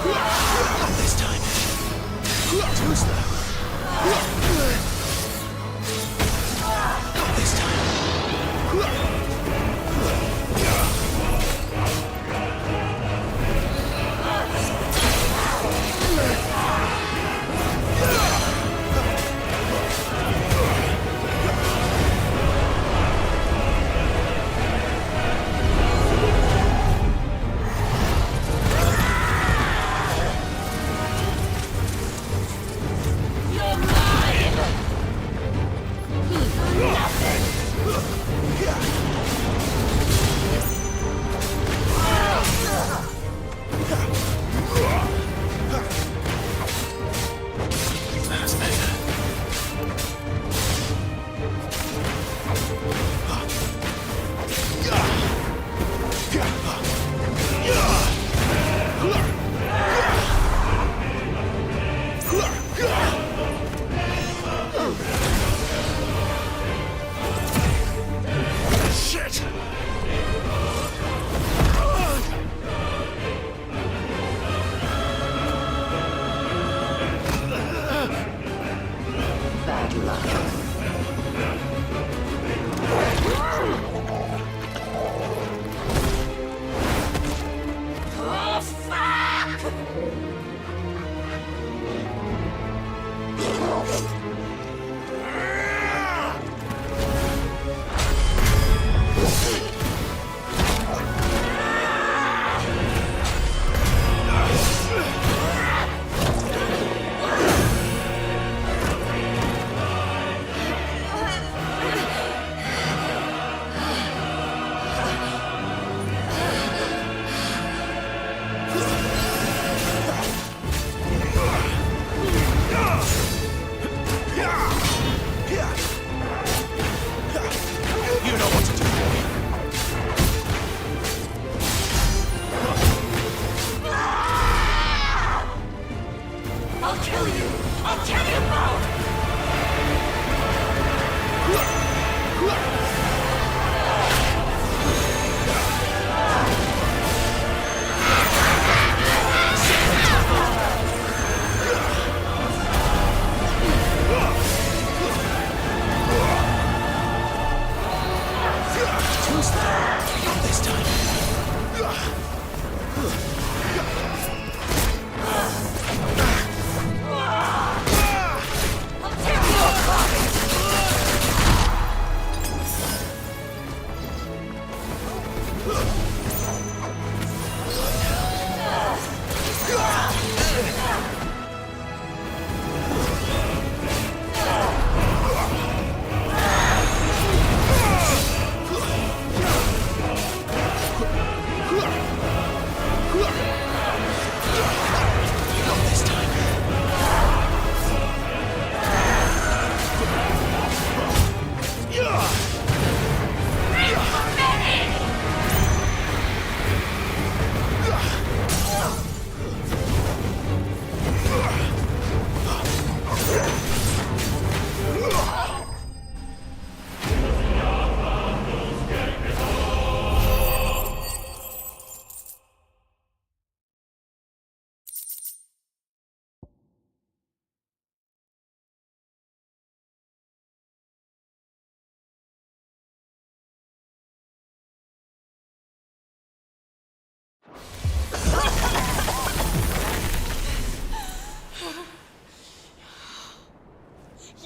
Not this time. Too slow. Not this time.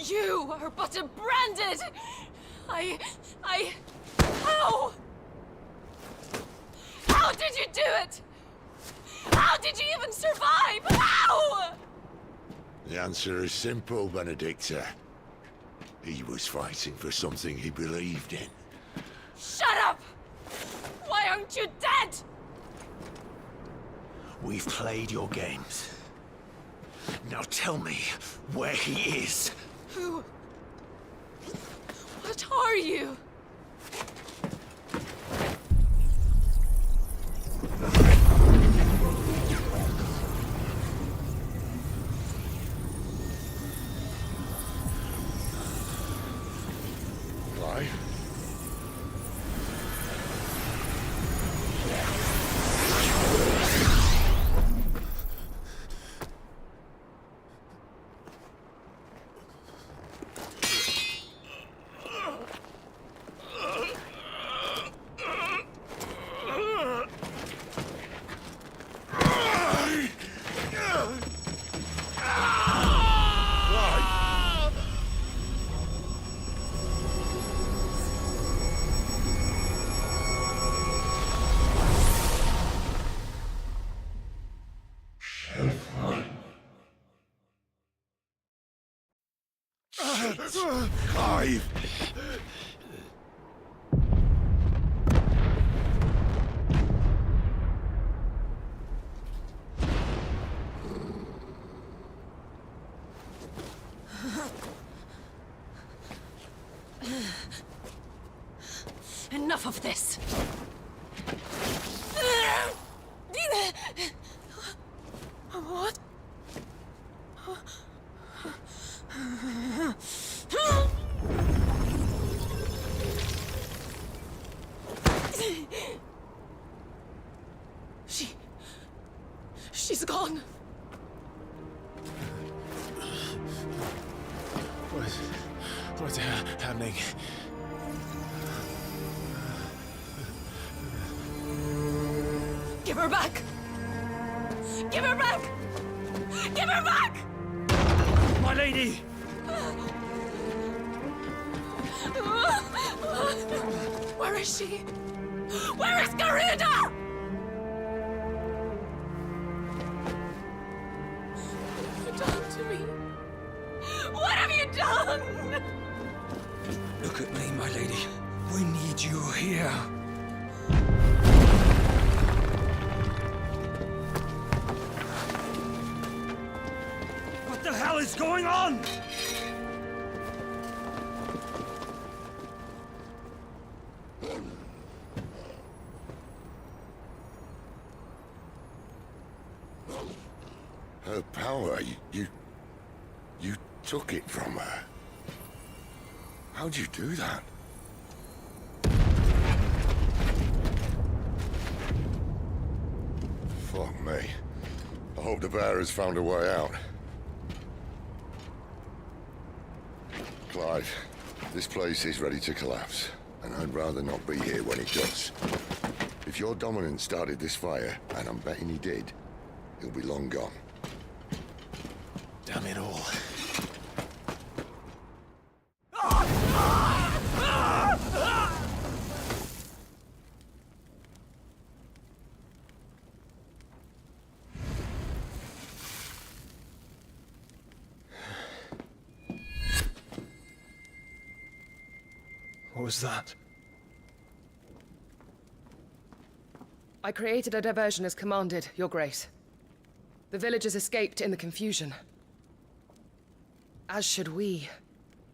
You are but a branded! How? How did you do it? How did you even survive? How? The answer is simple, Benedicta. He was fighting for something he believed in. Shut up! Why aren't you dead? We've played your games. Now tell me where he is. Who? What are you? Why? it! Clive! Enough of this! What? She's gone. What's happening? Give her back! Give her back! Give her back! My lady! Where is she? Where is Garida? What have you done to me? What have you done? Look at me, my lady. We need you here. What the hell is going on? Her power, you took it from her. How'd you do that? Fuck me. I hope the bear has found a way out. Clive, this place is ready to collapse, and I'd rather not be here when it does. If your dominant started this fire, and I'm betting he did, he'll be long gone. Damn it all. What was that? I created a diversion as commanded, Your Grace. The villagers escaped in the confusion. As should we.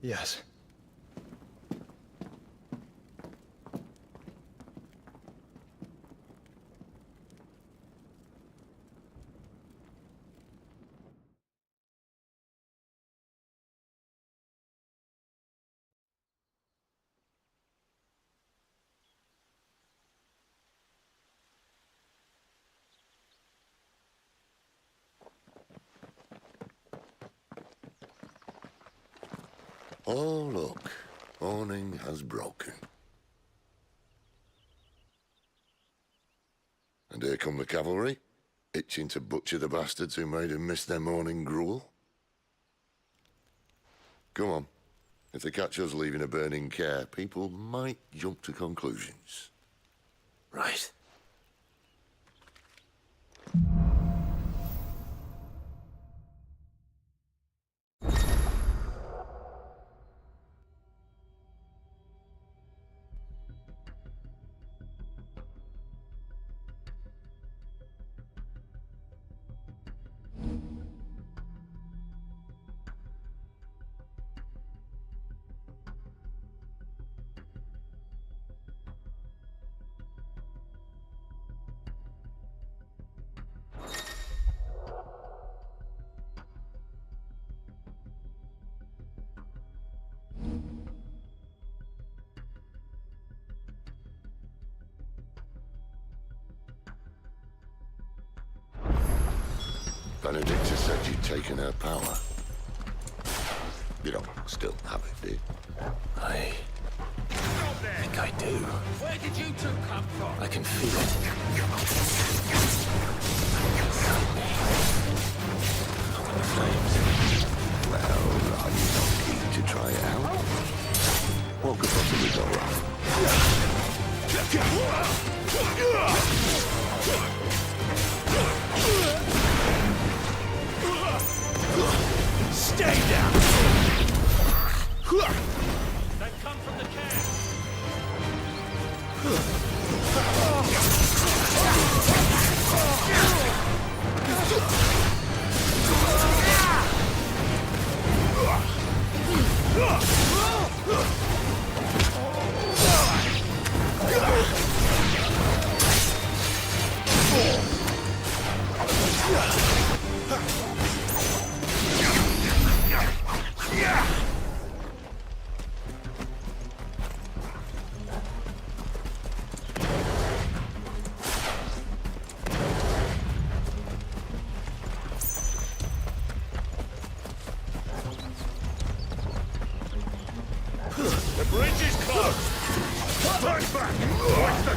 Yes. Oh, look. Awning has broken. And here come the cavalry, itching to butcher the bastards who made them miss their morning gruel. Come on. If they catch us leaving a burning care, people might jump to conclusions. Right. Benedicta said you'd taken her power. You don't still have it, do you? I think I do. Where did you two come from? I can feel it. The flames. Well, are you not keen to try it out? What could possibly go wrong? Stay down! The bridge is closed! Turn back! Watch the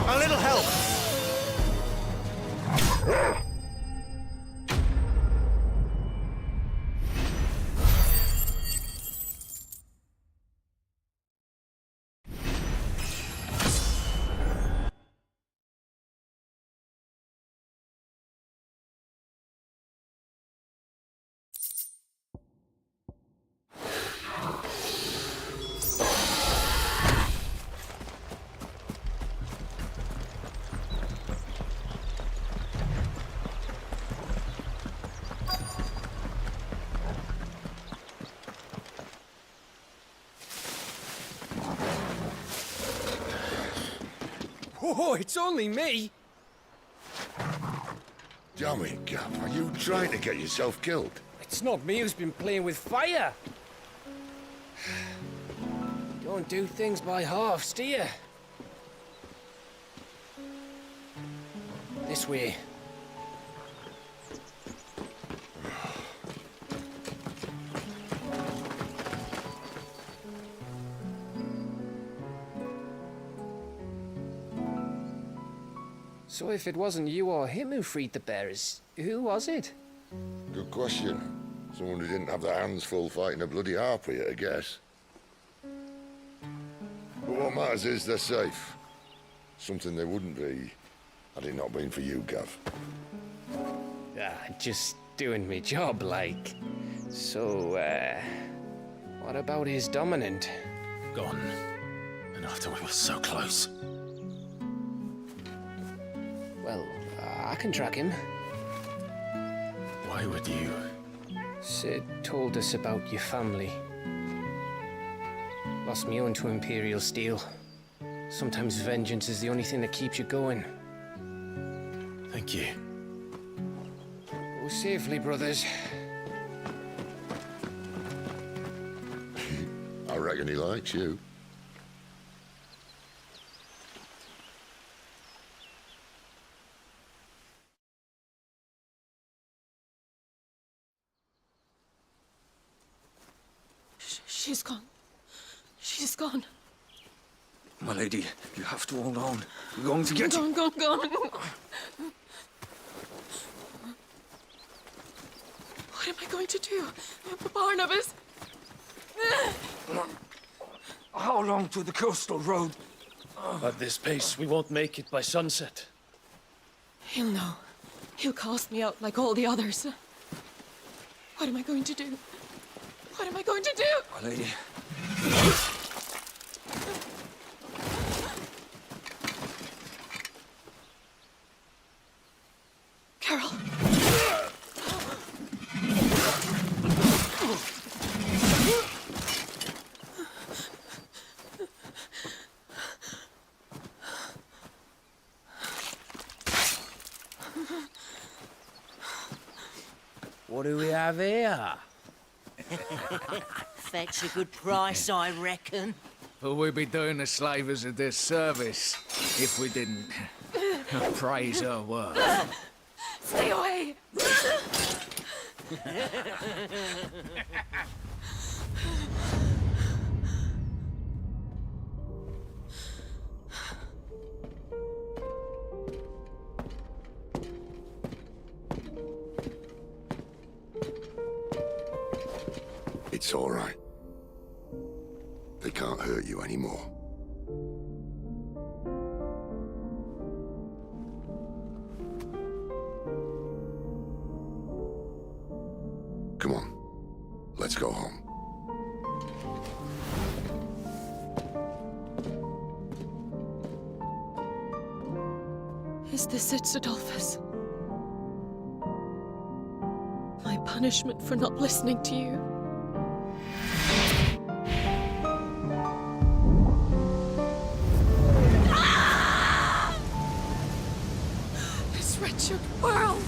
A little help! Oh, it's only me. Damn it, Gav. Are you trying to get yourself killed? It's not me who's been playing with fire. Don't do things by halves, do you? This way. So if it wasn't you or him who freed the bearers, who was it? Good question. Someone who didn't have their hands full fighting a bloody harpy, I guess. But what matters is they're safe. Something they wouldn't be had it not been for you, Gav. Just doing me job, like. So, what about his dominant? Gone. And after we were so close. Well, I can track him. Why would you? Sid told us about your family. Lost me own to Imperial Steel. Sometimes vengeance is the only thing that keeps you going. Thank you. Go safely, brothers. I reckon he likes you. She's gone. She's gone. My lady, you have to hold on. We're going to get you. Gone. What am I going to do? Barnabas? How long to the coastal road? At this pace, we won't make it by sunset. He'll know. He'll cast me out like all the others. What am I going to do? What am I going to do? My lady. Carol. What do we have here? Fetch a good price, I reckon. But we'd be doing the slavers a disservice if we didn't praise her work. Stay away! It's all right. They can't hurt you anymore. Come on. Let's go home. Is this it, Adolphus? My punishment for not listening to you? This wretched world!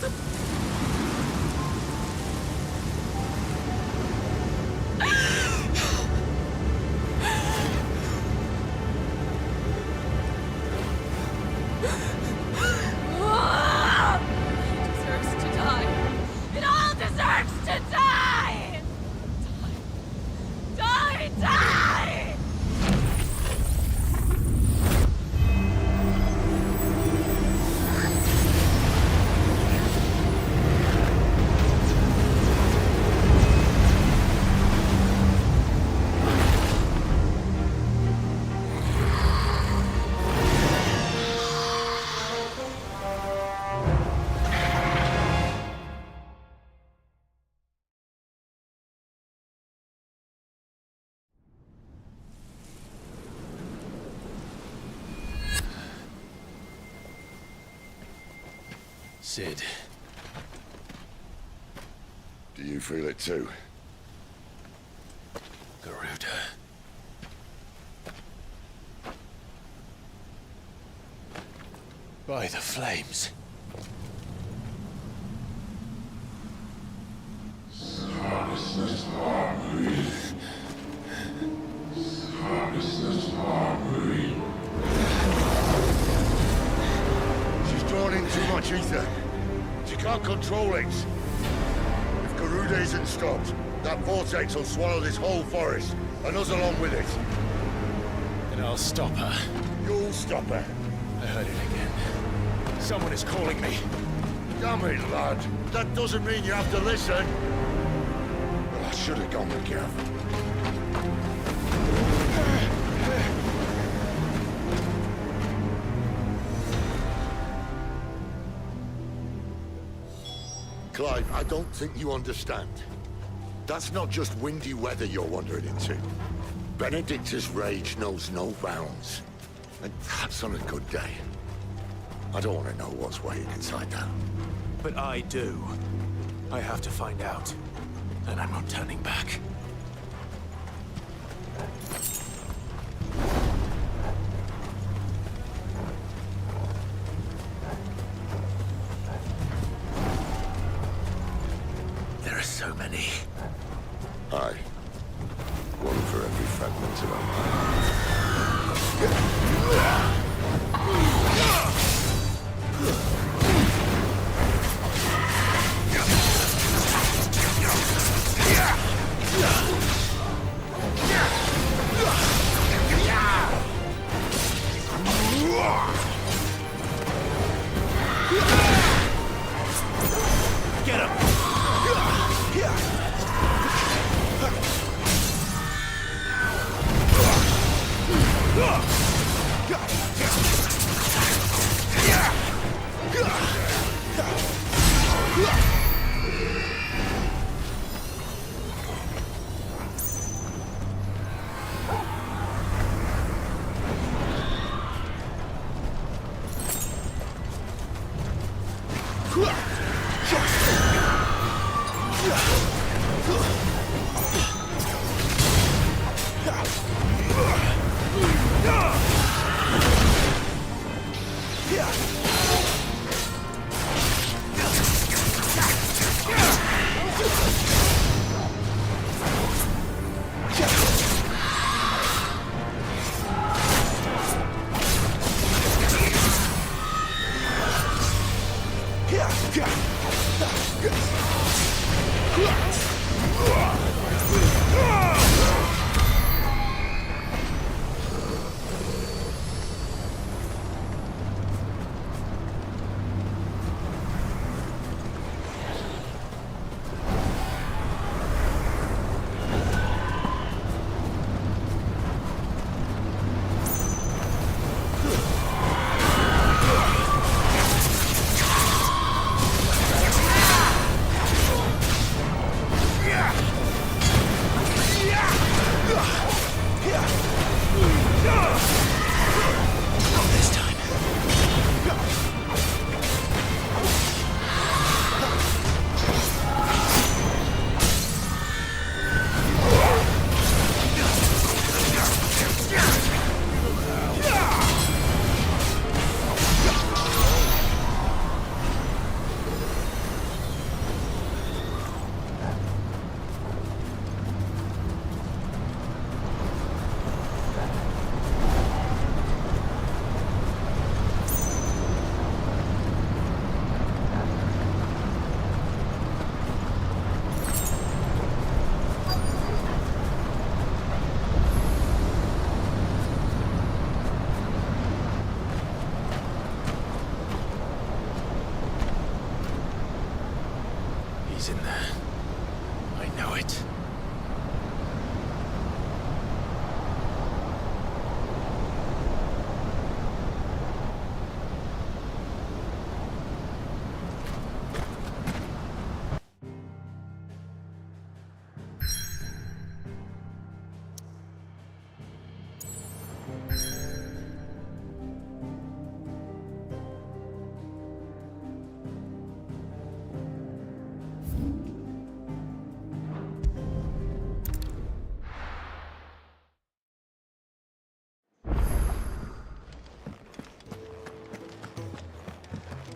It deserves to die. It all deserves to die! Die! Die! Die! Sid. Do you feel it too? Garuda. By the flames. She's drawn in too much ether. She can't control it. If Garuda isn't stopped, that vortex will swallow this whole forest, and us along with it. Then I'll stop her. You'll stop her. I heard it again. Someone is calling me. Damn it, lad. That doesn't mean you have to listen. Well, I should have gone with Gav. Clive, I don't think you understand. That's not just windy weather you're wandering into. Benedicta's rage knows no bounds. And that's on a good day. I don't want to know what's waiting inside that. But I do. I have to find out. And I'm not turning back. There are so many. Aye. One for every fragment of our mind. Get him! He's in there. I know it.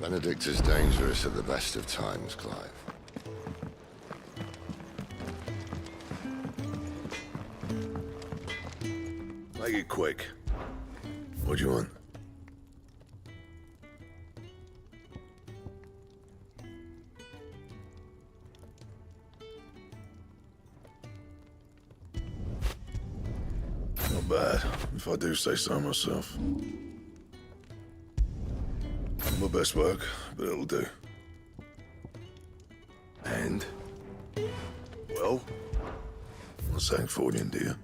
Benedict is dangerous at the best of times, Clive. Make it quick. What do you want? Not bad, if I do say so myself. Not my best work, but it'll do. And? Well? I'm not saying forwarding, do you?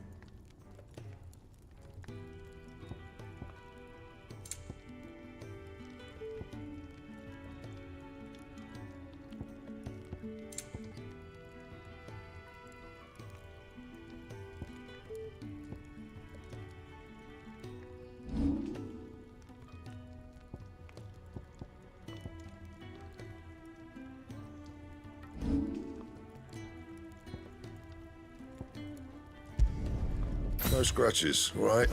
No scratches, right?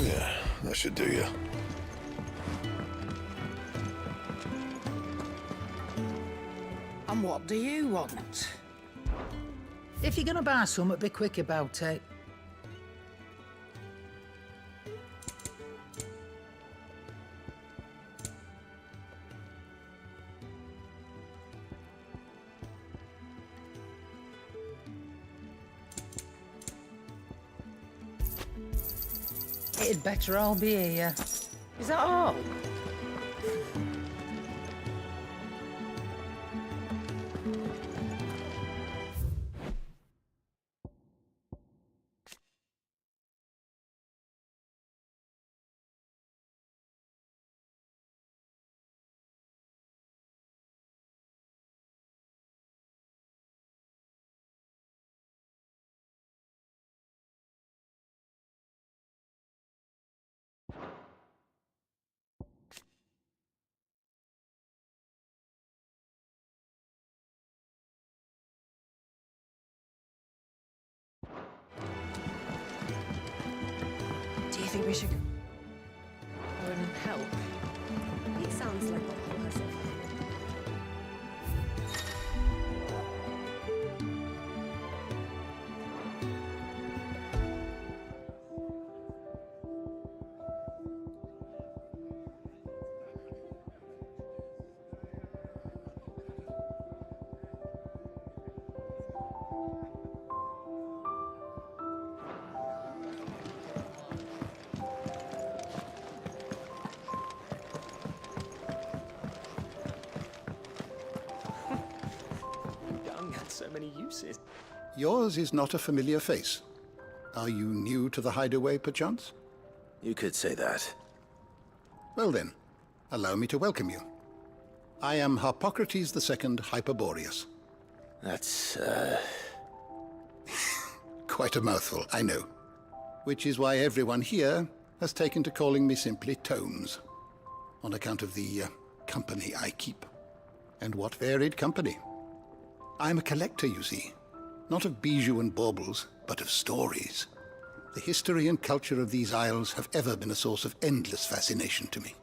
Yeah, that should do you. And what do you want? If you're gonna buy something, be quick about it. It'd better all be here. Is that all? think we should go in and help? It sounds like what Paul has said. So many uses. Yours is not a familiar face. Are you new to the hideaway, perchance? You could say that. Well then, allow me to welcome you. I am Harpocrates II Hyperboreus. That's, Quite a mouthful, I know. Which is why everyone here has taken to calling me simply Tomes, on account of the company I keep. And what varied company. I'm a collector, you see. Not of bijou and baubles, but of stories. The history and culture of these isles have ever been a source of endless fascination to me.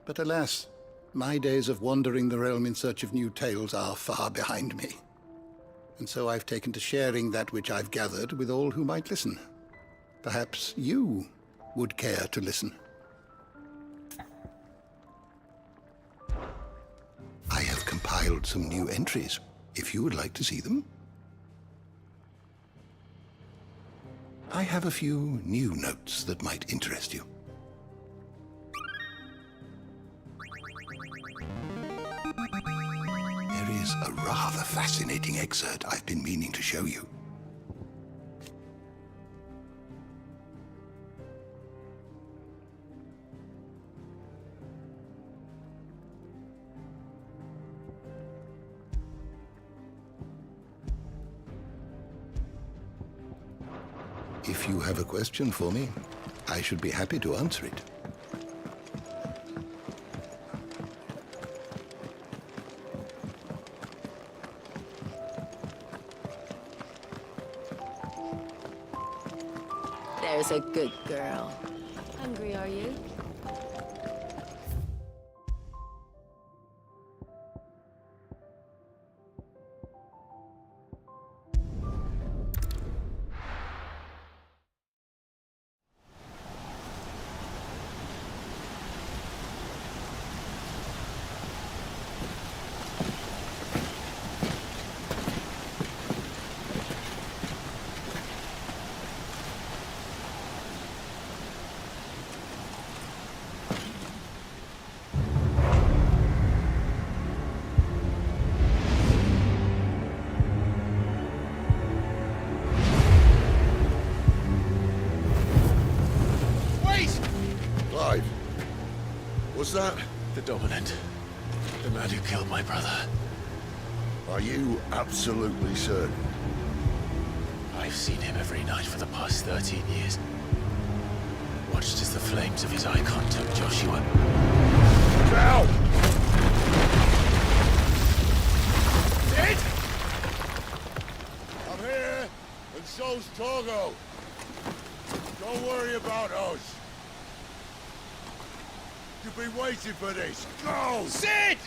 But alas, my days of wandering the realm in search of new tales are far behind me. And so I've taken to sharing that which I've gathered with all who might listen. Perhaps you would care to listen. I have compiled some new entries, if you would like to see them. I have a few new notes that might interest you. There is a rather fascinating excerpt I've been meaning to show you. If you have a question for me, I should be happy to answer it. There's a good girl. Hungry, are you? Clive, was that? The Dominant. The man who killed my brother. Are you absolutely certain? I've seen him every night for the past 13 years. Watched as the flames of his icon took Joshua. Out! Dead? I'm here, and so's Togo. Don't worry about us. You've been waiting for this. Go! Sid!